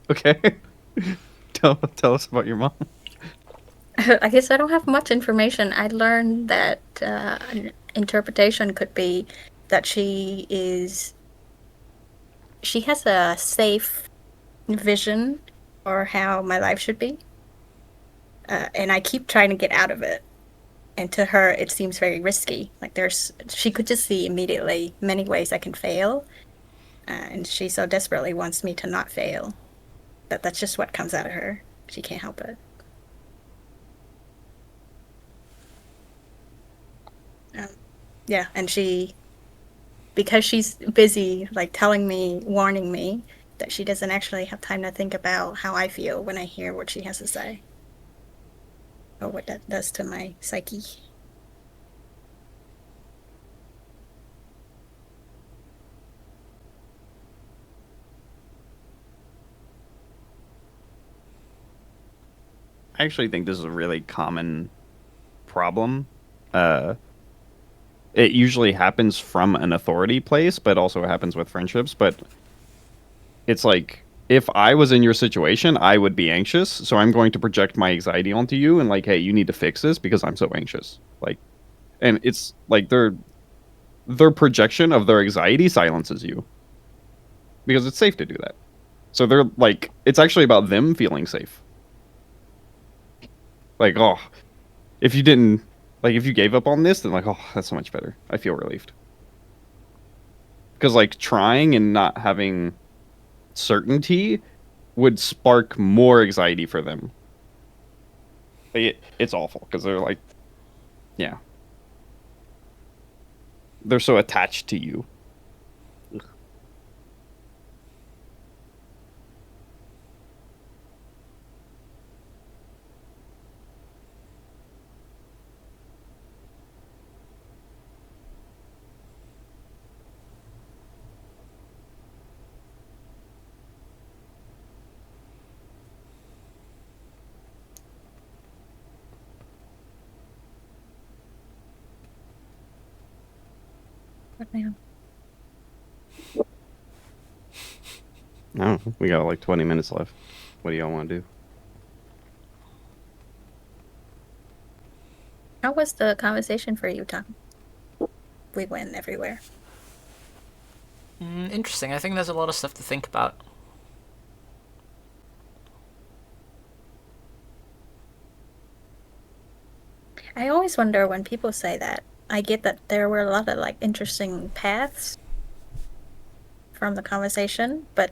Okay. Tell us about your mom. I guess I don't have much information. I learned that an interpretation could be that she has a safe vision or how my life should be, and I keep trying to get out of it. And to her, it seems very risky. Like she could just see immediately many ways I can fail, and she so desperately wants me to not fail that that's just what comes out of her. She can't help it. Yeah, and because she's busy, like telling me, warning me, that she doesn't actually have time to think about how I feel when I hear what she has to say, or what that does to my psyche. I actually think this is a really common problem. It usually happens from an authority place, but also happens with friendships. But it's like, if I was in your situation, I would be anxious. So I'm going to project my anxiety onto you and like, hey, you need to fix this because I'm so anxious. Like, and it's like their projection of their anxiety silences you because it's safe to do that. So they're like, it's actually about them feeling safe. Like, oh, if you didn't, like, if you gave up on this, then like, oh, that's so much better. I feel relieved. Because like trying and not having certainty would spark more anxiety for them. Like, it's awful because they're like, yeah, they're so attached to you. Ugh. What now? I don't know. We got like 20 minutes left. What do y'all want to do? How was the conversation for you, Tom? We went everywhere. Interesting. I think there's a lot of stuff to think about. I always wonder when people say that. I get that there were a lot of like interesting paths from the conversation, but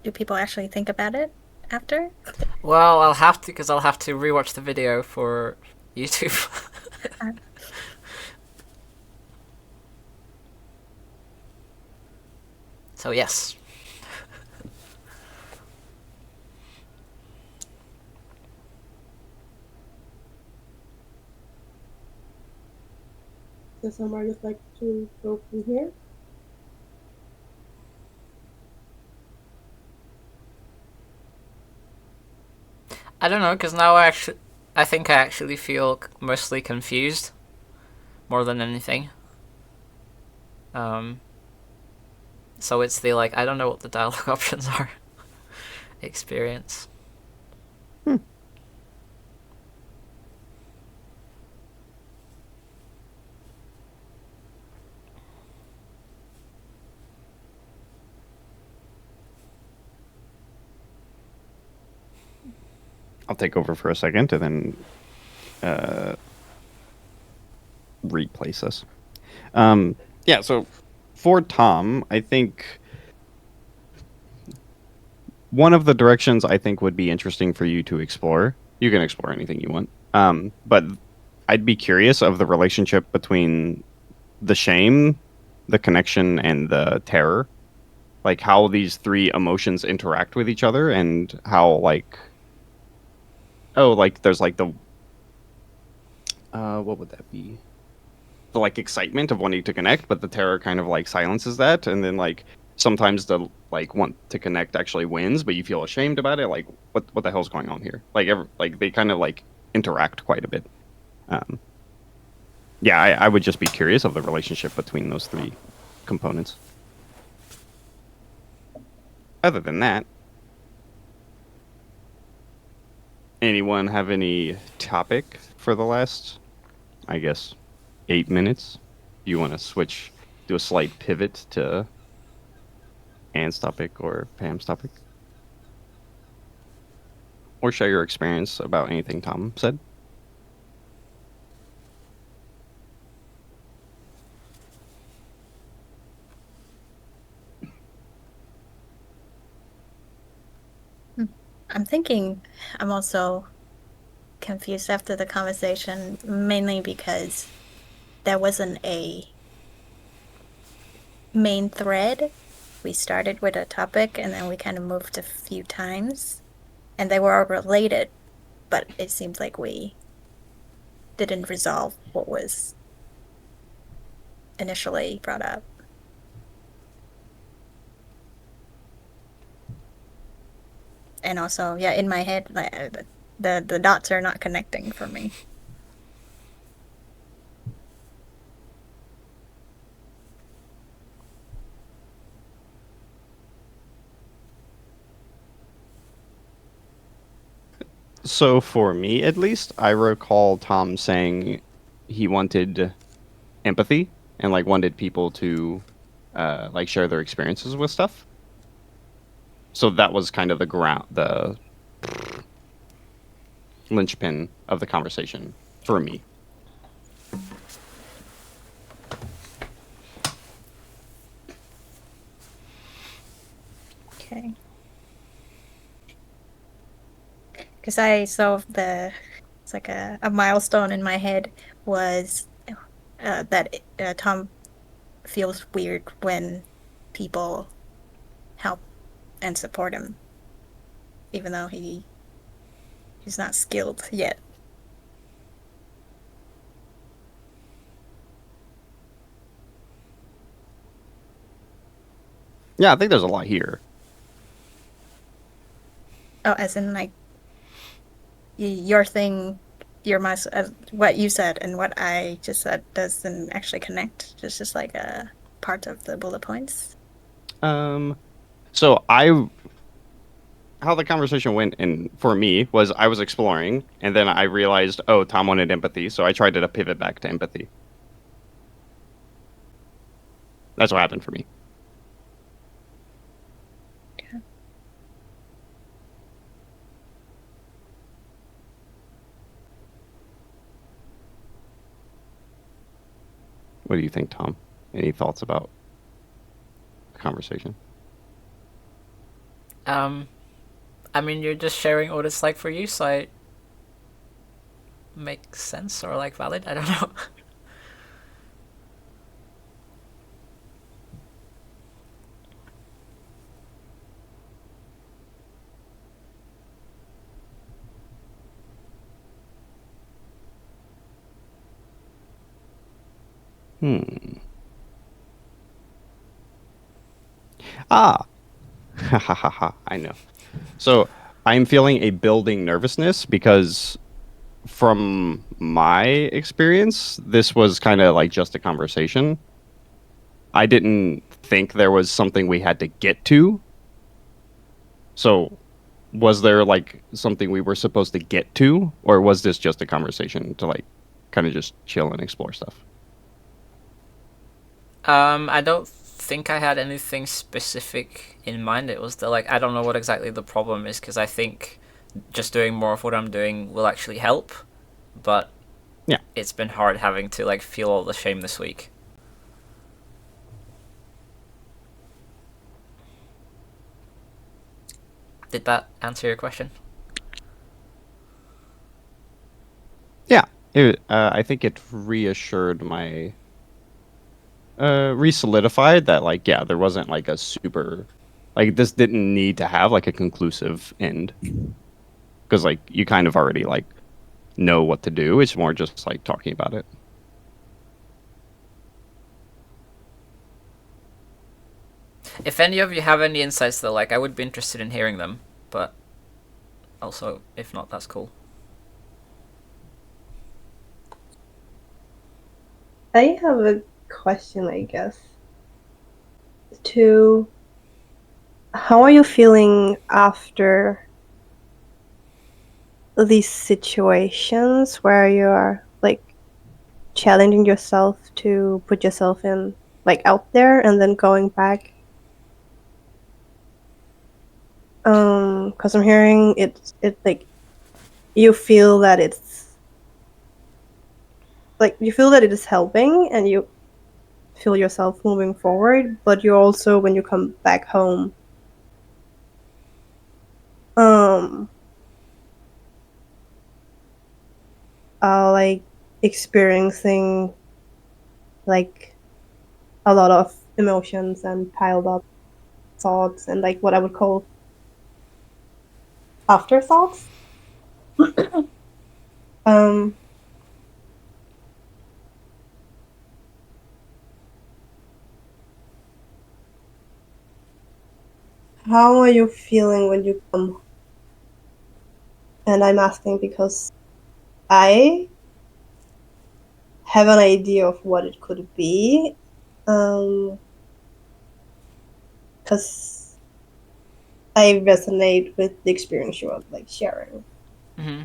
do people actually think about it after? Well, I'll have to, because I'll have to rewatch the video for YouTube. So yes. does someone just like to go from here? I don't know, because now I think I actually feel mostly confused more than anything. Um, so it's the like I don't know what the dialogue options are experience. I'll take over for a second and then replace us. Yeah, so for Tom, I think one of the directions I think would be interesting for you to explore. You can explore anything you want. But I'd be curious of the relationship between the shame, the connection, and the terror. Like how these three emotions interact with each other, and how like there's like the what would that be? The like excitement of wanting to connect, but the terror kind of like silences that, and then like sometimes the like want to connect actually wins, but you feel ashamed about it. Like what the hell's going on here? Like they kind of like interact quite a bit. Um, yeah, I would just be curious of the relationship between those three components. Other than that, anyone have any topic for the last, I guess, 8 minutes? You want to switch, do a slight pivot to Anne's topic or Pam's topic? Or share your experience about anything Tom said? I'm thinking I'm also confused after the conversation, mainly because there wasn't a main thread. We started with a topic and then we kind of moved a few times, and they were all related, but it seems like we didn't resolve what was initially brought up. And also, yeah, in my head, like, the dots are not connecting for me. So for me, at least, I recall Tom saying he wanted empathy and like wanted people to like share their experiences with stuff. So that was kind of the linchpin of the conversation for me. Okay. Because I saw it's like a milestone in my head was that Tom feels weird when people help and support him, even though he's not skilled yet. Yeah, I think there's a lot here. Oh, as in like your thing, what you said and what I just said doesn't actually connect. It's just like a part of the bullet points. So how the conversation went and for me was I was exploring and then I realized, oh, Tom wanted empathy, so I tried to pivot back to empathy. That's what happened for me. Yeah. What do you think, Tom? Any thoughts about the conversation? I mean, you're just sharing what it's like for you, so it makes sense or like valid. I don't know. Ah, ha ha ha ha. I know. So I'm feeling a building nervousness because, from my experience, this was kind of like just a conversation. I didn't think there was something we had to get to. So, was there like something we were supposed to get to, or was this just a conversation to like kind of just chill and explore stuff? I don't think I had anything specific in mind. It was the like I don't know what exactly the problem is because I think just doing more of what I'm doing will actually help, but Yeah. it's been hard having to like feel all the shame this week. Did that answer your question? Yeah. I think it reassured my re-solidified that like yeah, there wasn't like a super like this didn't need to have like a conclusive end because like you kind of already like know what to do. It's more just like talking about it. If any of you have any insights though, like I would be interested in hearing them, but also if not, that's cool. I have a question, I guess. To how are you feeling after these situations where you're like challenging yourself to put yourself in like out there and then going back? Because I'm hearing it like you feel that it's like you feel that it is helping and you feel yourself moving forward, but you also when you come back home um like experiencing like a lot of emotions and piled up thoughts and like what I would call afterthoughts. um how are you feeling when you come? And I'm asking because I have an idea of what it could be. Because I resonate with the experience you are like sharing. Mm-hmm.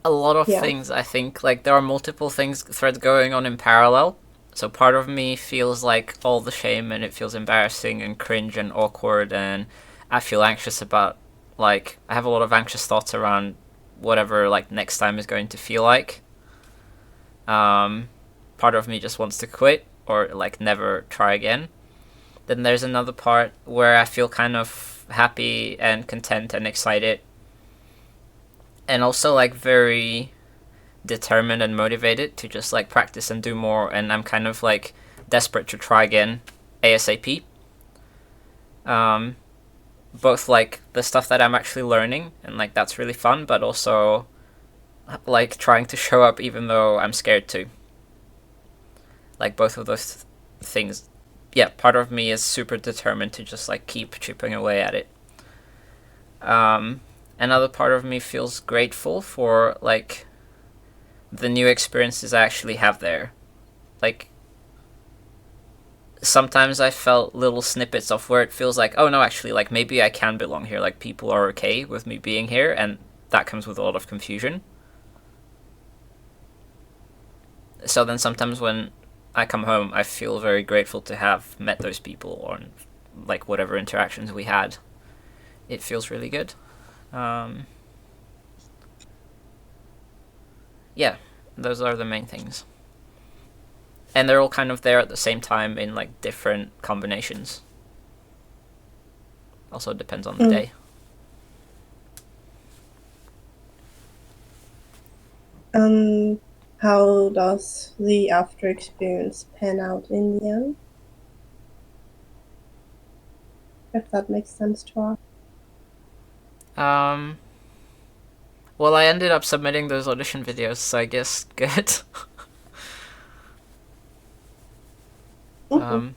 A lot of Yeah. things, I think, like there are multiple threads going on in parallel. So part of me feels like all the shame and it feels embarrassing and cringe and awkward and I feel anxious about like I have a lot of anxious thoughts around whatever like next time is going to feel like. Part of me just wants to quit or like never try again. Then there's another part where I feel kind of happy and content and excited and also like very determined and motivated to just like practice and do more, and I'm kind of like desperate to try again ASAP. Both like the stuff that I'm actually learning and like that's really fun, but also like trying to show up even though I'm scared to. Like both of those things. Yeah, part of me is super determined to just like keep chipping away at it. Another part of me feels grateful for like the new experiences I actually have there. Like sometimes I felt little snippets of where it feels like, oh no, actually, like maybe I can belong here. Like people are okay with me being here, and that comes with a lot of confusion. So then sometimes when I come home, I feel very grateful to have met those people or like whatever interactions we had. It feels really good. Yeah, those are the main things. And they're all kind of there at the same time in like different combinations. Also depends on the day. How does the after experience pan out in the end? If that makes sense to us. Well, I ended up submitting those audition videos, so I guess good. Mhm.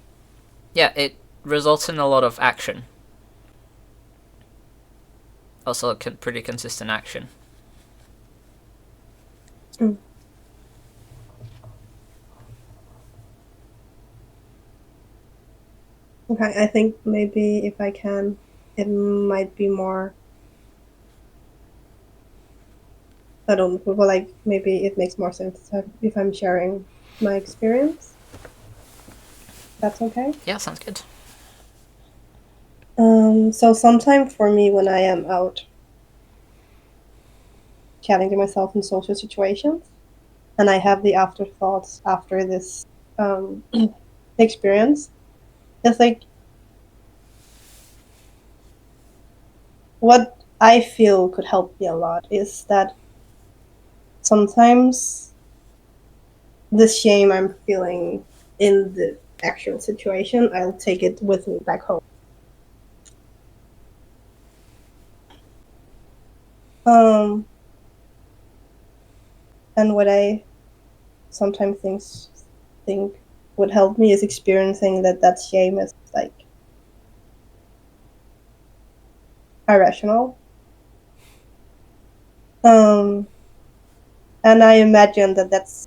Yeah, it results in a lot of action. Also, pretty consistent action. Mm. Okay, I think maybe if I can, it might be more. I don't know, like maybe it makes more sense if I'm sharing my experience. That's okay. Yeah, sounds good. So sometimes for me when I am out challenging myself in social situations, and I have the afterthoughts after this experience, it's like what I feel could help me a lot is that sometimes the shame I'm feeling in the actual situation, I'll take it with me back home. Um, and what I sometimes think would help me is experiencing that shame is like irrational. Um, and I imagine that that's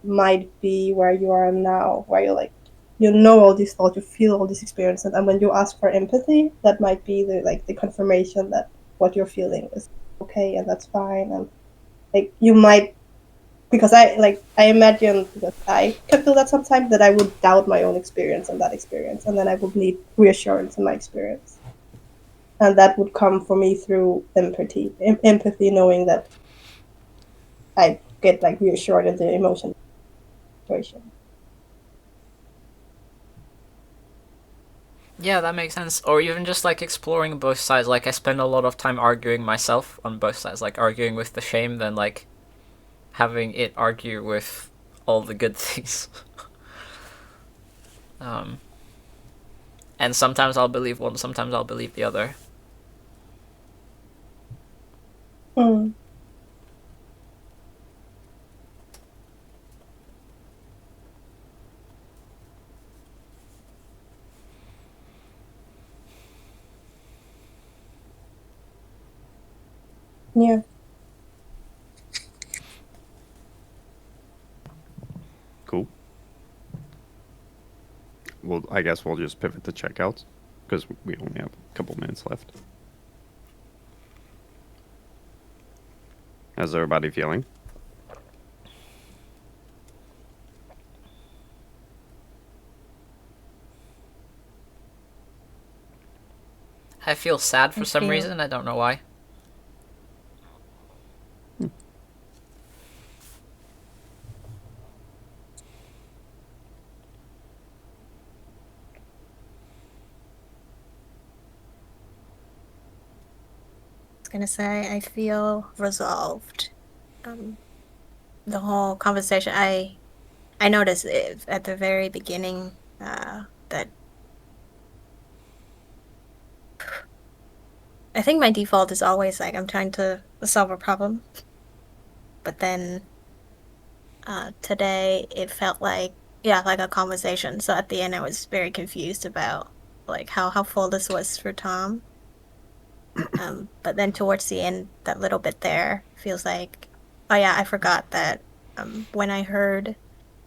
might be where you are now, where you're like, you know all these thoughts, you feel all these experiences, and when you ask for empathy, that might be the confirmation that what you're feeling is okay and that's fine, and like you might because I imagine because I can feel that sometimes that I would doubt my own experience and that experience, and then I would need reassurance in my experience, and that would come for me through empathy, knowing that I get like reassured in the emotion situation. Yeah, that makes sense. Or even just like exploring both sides. Like I spend a lot of time arguing myself on both sides, like arguing with the shame, then like having it argue with all the good things. um, and sometimes I'll believe one, sometimes I'll believe the other. Hmm. Yeah. Cool. Well, I guess we'll just pivot to checkouts because we only have a couple minutes left. How's everybody feeling? I feel sad for I some feel reason, I don't know why. gonna say I feel resolved. Um, the whole conversation, I noticed it at the very beginning that I think my default is always like I'm trying to solve a problem, but then today it felt like yeah, like a conversation. So at the end, I was very confused about like how full this was for Tom. But then towards the end, that little bit there feels like, oh yeah, I forgot that when I heard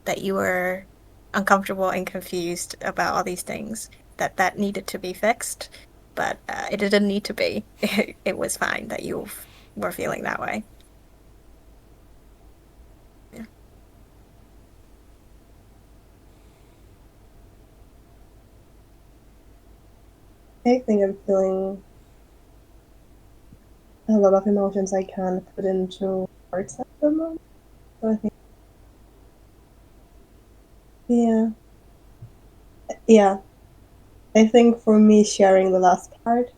that you were uncomfortable and confused about all these things, that needed to be fixed, but it didn't need to be. It was fine that you were feeling that way. Yeah. I think I'm feeling a lot of emotions I can't put into words at the moment. So I think, yeah, yeah. I think for me, sharing the last part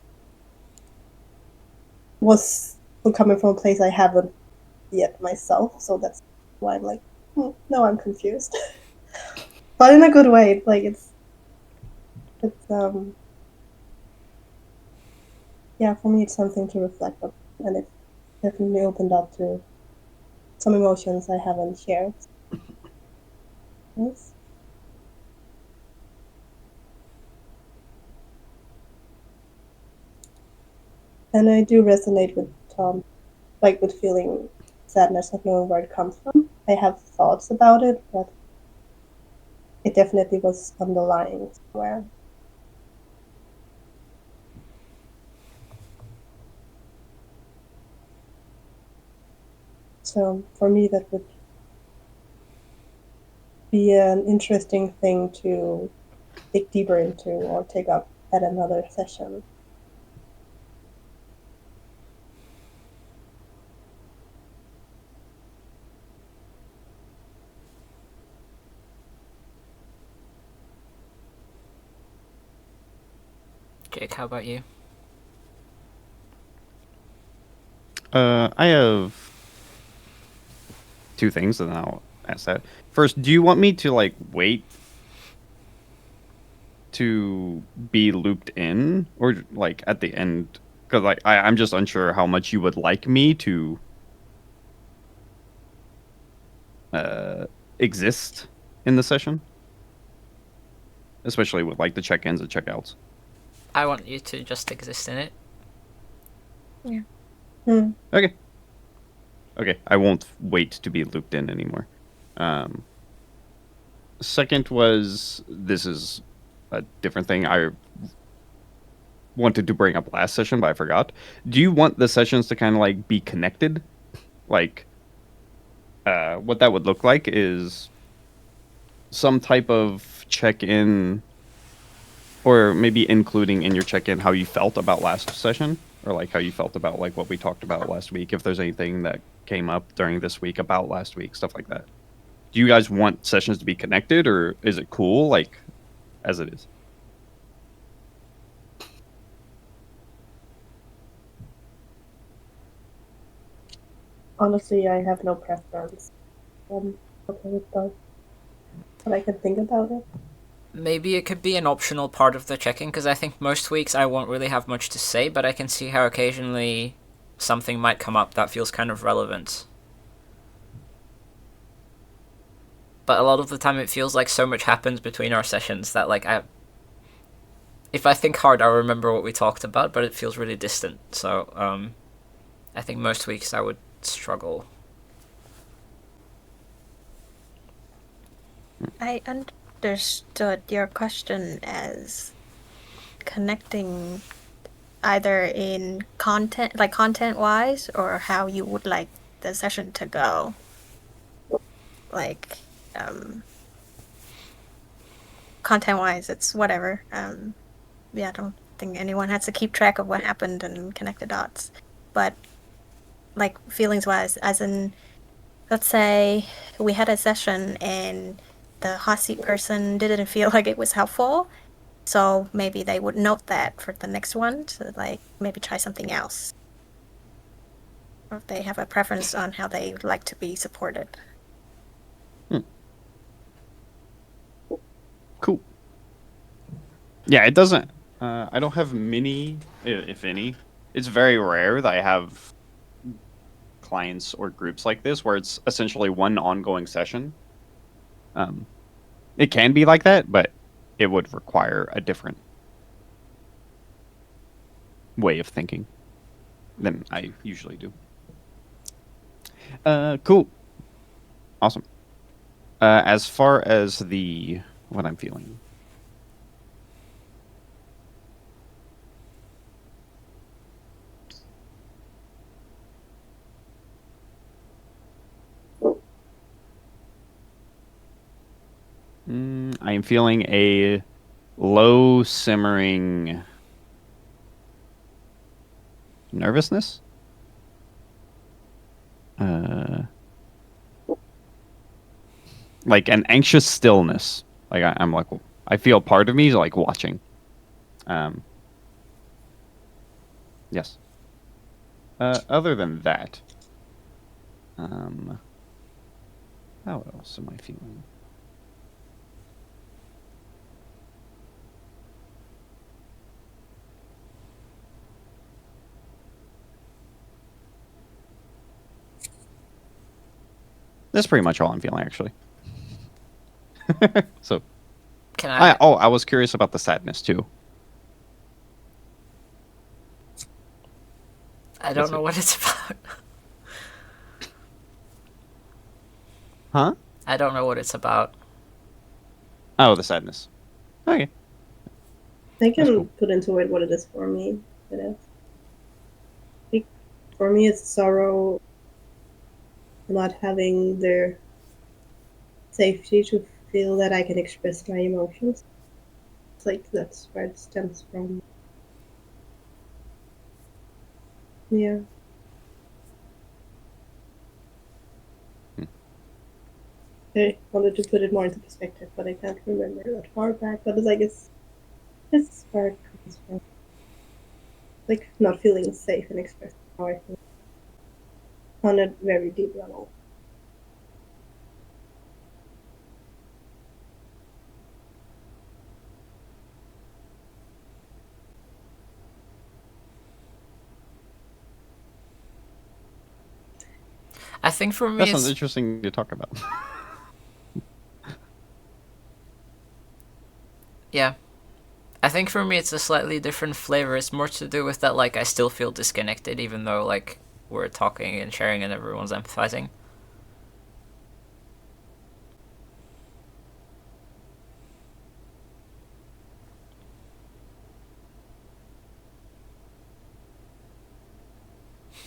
was coming from a place I haven't yet myself. So that's why I'm like, no, I'm confused, but in a good way. Like it's yeah, for me, it's something to reflect on, and it definitely opened up to some emotions I haven't shared. Yes. And I do resonate with Tom, like with feeling sadness, not knowing where it comes from. I have thoughts about it, but it definitely was underlying somewhere. So for me, that would be an interesting thing to dig deeper into or take up at another session. Jake, how about you? I have two things, and I'll ask that. First, do you want me to like wait to be looped in, or like at the end? Because like I'm just unsure how much you would like me to exist in the session, especially with like the check-ins and check-outs. I want you to just exist in it. Hmm. Okay. Okay, I won't wait to be looped in anymore. Second was, this is a different thing I wanted to bring up last session, but I forgot. Do you want the sessions to kind of like be connected? Like, what that would look like is some type of check-in, or maybe including in your check-in how you felt about last session, or like how you felt about like what we talked about last week. If there's anything that came up during this week about last week, stuff like that. Do you guys want sessions to be connected, or is it cool like as it is? Honestly, I have no preference. Okay with both, but I can think about it. Maybe it could be an optional part of the check-in, because I think most weeks I won't really have much to say, but I can see how occasionally something might come up that feels kind of relevant. But a lot of the time it feels like so much happens between our sessions that like if I think hard, I'll remember what we talked about, but it feels really distant. So I think most weeks I would struggle. I understood your question as connecting either in content, like content wise, or how you would like the session to go. Like, content wise, it's whatever. Yeah, I don't think anyone has to keep track of what happened and connect the dots. But, like, feelings wise, as in, let's say we had a session and the hot seat person didn't feel like it was helpful. So maybe they would note that for the next one to like maybe try something else. Or if they have a preference on how they would like to be supported. Cool. Yeah, it doesn't. I don't have many, if any. It's very rare that I have clients or groups like this where it's essentially one ongoing session. It can be like that, but it would require a different way of thinking than I usually do. Cool. Awesome. As far as what I'm feeling. I am feeling a low simmering nervousness. Like an anxious stillness. Like I'm like, I feel part of me is like watching. Yes. Other than that, how else am I feeling? That's pretty much all I'm feeling, actually. So, Can I? I was curious about the sadness too. I don't know what it's about. Huh? I don't know what it's about. Oh, the sadness. Okay. I can cool. put into it what it is for me. It is. Like, for me, it's sorrow not having the safety to feel that I can express my emotions. It's like that's where it stems from. Yeah. I wanted to put it more into perspective, but I can't remember that far back. But it's like it's where it comes from. Like not feeling safe and expressing how I feel on a very deep level. I think for me, That sounds it's interesting to talk about. yeah. I think for me, it's a slightly different flavor. It's more to do with that, like, I still feel disconnected, even though, like, we're talking and sharing and everyone's empathizing.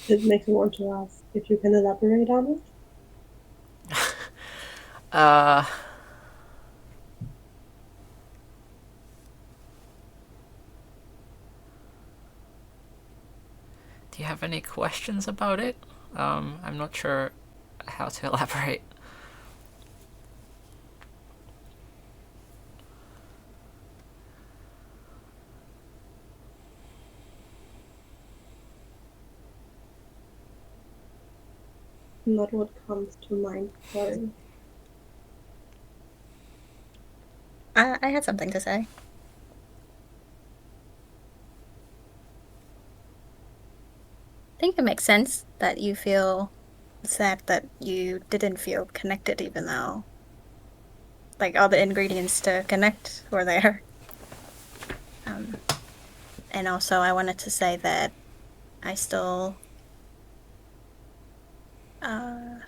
It makes me want to ask if you can elaborate on it. Uh, do you have any questions about it? I'm not sure how to elaborate. Not what comes to mind. Sorry. I had something to say. I think it makes sense that you feel sad that you didn't feel connected, even though, like, all the ingredients to connect were there. And also, I wanted to say that I still, I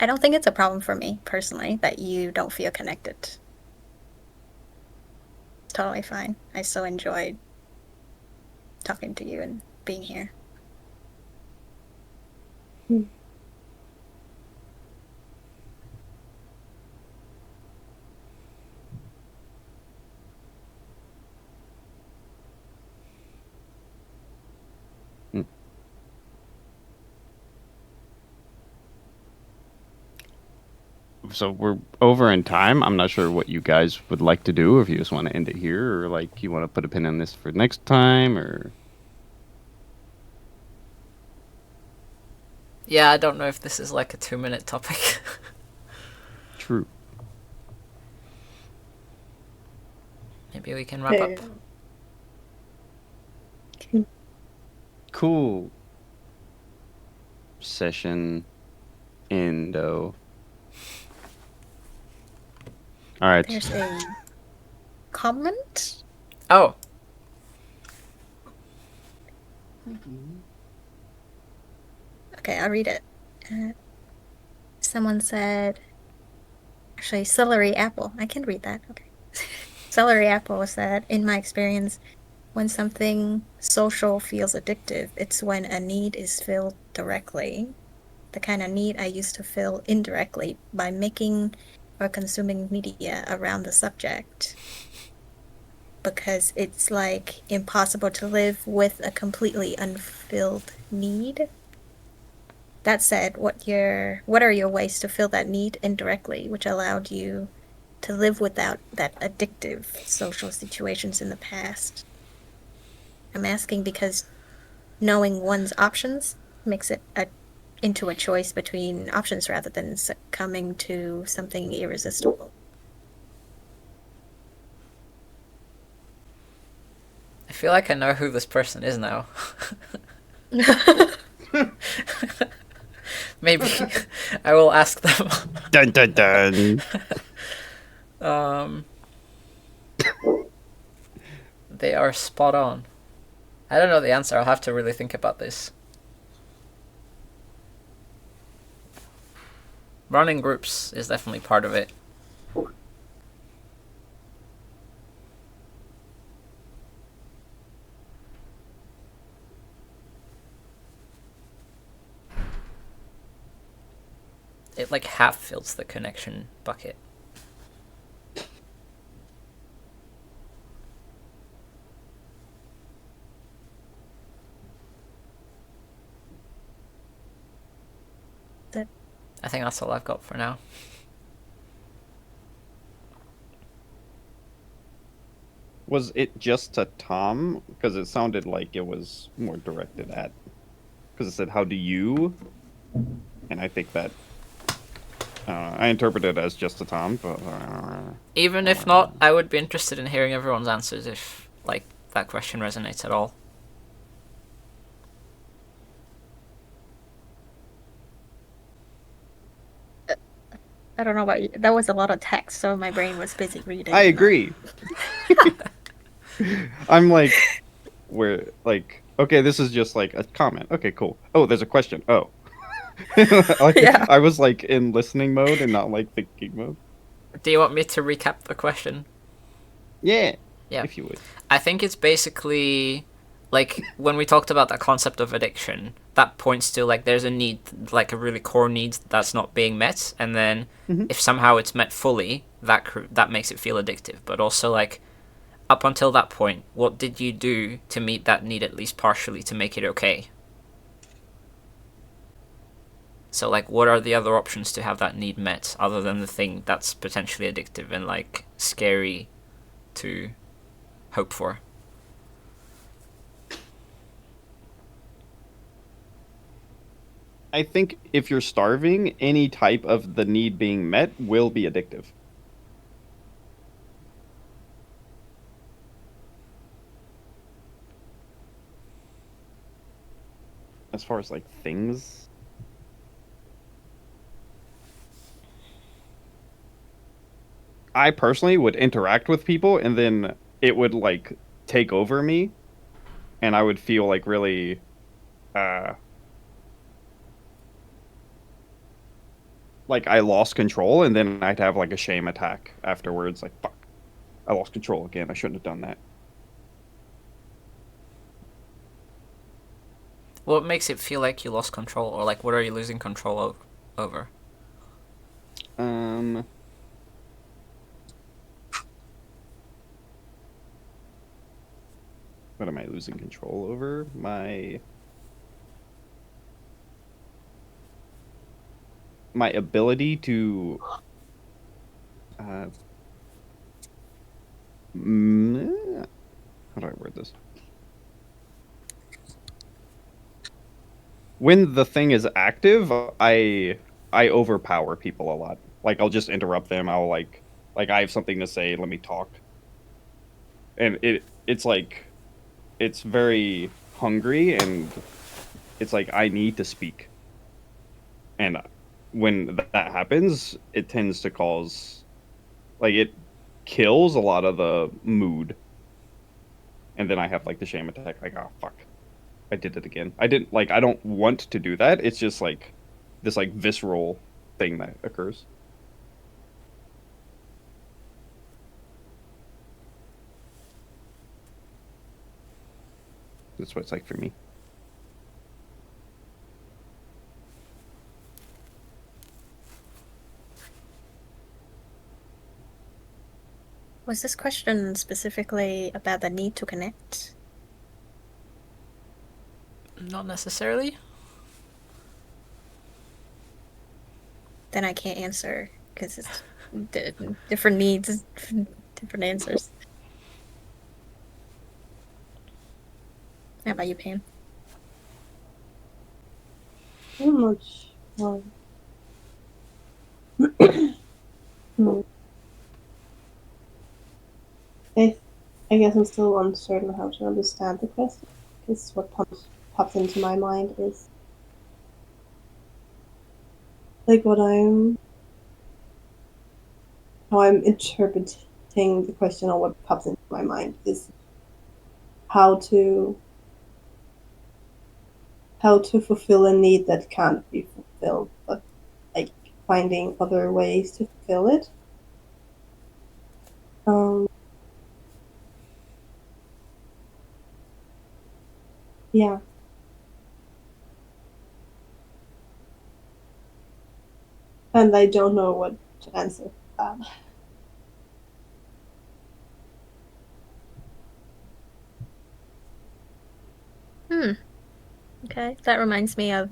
don't think it's a problem for me personally that you don't feel connected. It's totally fine. I still enjoyed talking to you and being here. So we're over in time. I'm not sure what you guys would like to do. If you just want to end it here, or like you want to put a pin on this for next time, or Yeah, I don't know if this is like a 2-minute topic. true. Maybe we can wrap up. Cool. Session endo. All right. There's a comment. Oh, Okay, I'll read it. Someone said, actually, celery apple. I can read that. Okay. Celery apple said, in my experience, when something social feels addictive, it's when a need is filled directly. The kind of need I used to fill indirectly by making or consuming media around the subject. Because it's like impossible to live with a completely unfilled need. That said, what are your ways to fill that need indirectly, which allowed you to live without that addictive social situations in the past? I'm asking because knowing one's options makes it into a choice between options rather than succumbing to something irresistible. I feel like I know who this person is now. Maybe I will ask them. Dun dun dun. They are spot on. I don't know the answer. I'll have to really think about this. Running groups is definitely part of it. It like half fills the connection bucket. I think that's all I've got for now. Was it just to Tom? Because it sounded like it was more directed at. Because it said, "How do you?" And I think that I interpreted it as just to Tom. But Even if not, I would be interested in hearing everyone's answers if like that question resonates at all. I don't know about you. That was a lot of text, so my brain was busy reading. I agree. I'm like, where like, okay, this is just like a comment. Okay, cool. Oh, there's a question. Oh. Like, Yeah. I was like in listening mode and not like thinking mode. Do you want me to recap the question? Yeah. Yeah. If you would. I think it's basically like when we talked about that concept of addiction, that points to like there's a need, like a really core need that's not being met, and then if somehow it's met fully, that makes it feel addictive. But also like up until that point, what did you do to meet that need at least partially to make it okay? So like what are the other options to have that need met other than the thing that's potentially addictive and like scary to hope for? I think if you're starving, any type of the need being met will be addictive. As far as like things, I personally would interact with people and then it would like take over me and I would feel like really like I lost control and then I'd have like a shame attack afterwards like fuck. I lost control again. I shouldn't have done that. What makes it feel like you lost control, or like what are you losing control over? Um what am I losing control over? My ability to how do I word this? When the thing is active, I overpower people a lot. Like I'll just interrupt them. I'll like I have something to say, let me talk. And it's like it's very hungry and it's like I need to speak. And when that happens, it tends to cause like it kills a lot of the mood. And then I have like the shame attack like oh fuck. I did it again. I don't want to do that. It's just like this like visceral thing that occurs. That's what it's like for me. Was this question specifically about the need to connect? Not necessarily. Then I can't answer because it's different needs, different answers. How about you, Pam? I'm not sure. I guess I'm still uncertain how to understand the question. Because what pops into my mind is like how I'm interpreting the question or what pops into my mind is how to how to fulfill a need that can't be fulfilled, but like finding other ways to fulfill it. Yeah. And I don't know what to answer that. Okay, that reminds me of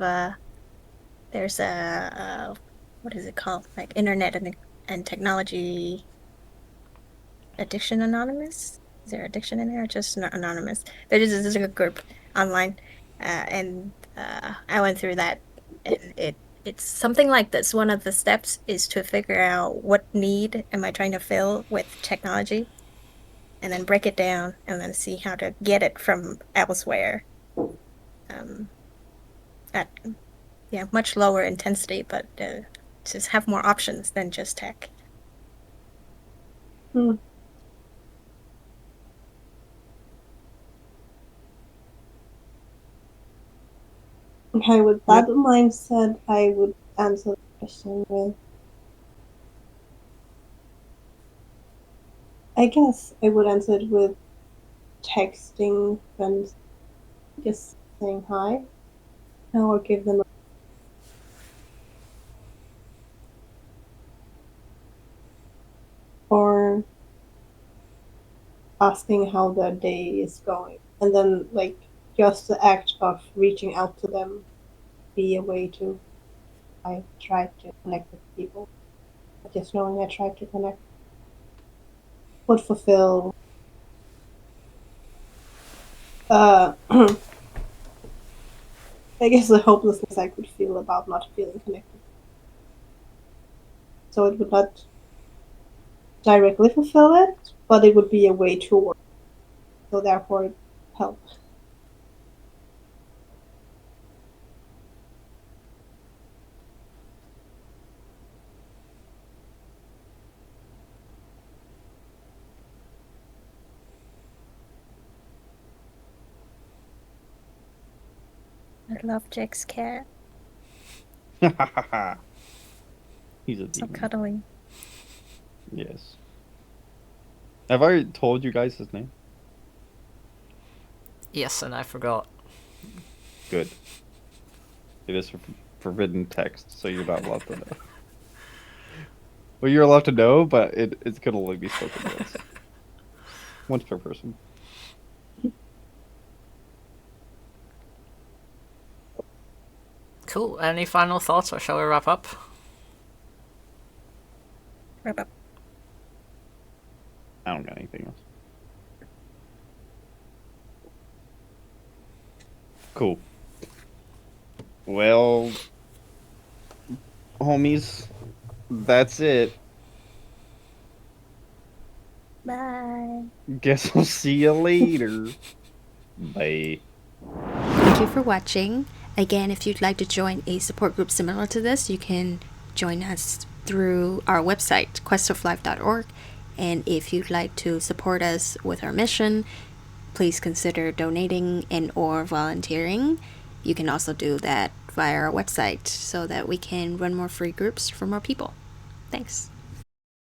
there's what is it called? Like Internet and Technology Addiction Anonymous. Is there addiction in there or just not anonymous? There's a group online, and I went through that, and it's something like this. One of the steps is to figure out what need am I trying to fill with technology, and then break it down, and then see how to get it from elsewhere. At much lower intensity, but just have more options than just tech. Hmm. Okay, with that mindset, I would answer the question with, I guess I would answer it with texting friends, just saying hi, or give them or asking how their day is going. And then, like, just the act of reaching out to them be a way to, I try to connect with people. Just knowing I try to connect would fulfill I guess the hopelessness I could feel about not feeling connected. So it would not directly fulfill it, but it would be a way toward. So therefore, it helps. I love Jake's cat. He's a So demon. cuddly. Yes. Have I told you guys his name? Yes, and I forgot. Good. It is forbidden text, so you're not allowed to know. Well, you're allowed to know, but it's gonna only be spoken once. Once per person. Cool. Any final thoughts, or shall we wrap up? Wrap up. I don't got anything else. Cool. Well, homies, that's it. Bye. Guess I'll see you later. Bye. Thank you for watching. Again, if you'd like to join a support group similar to this, you can join us through our website, questoflife.org. And if you'd like to support us with our mission, please consider donating and or volunteering. You can also do that via our website so that we can run more free groups for more people. Thanks.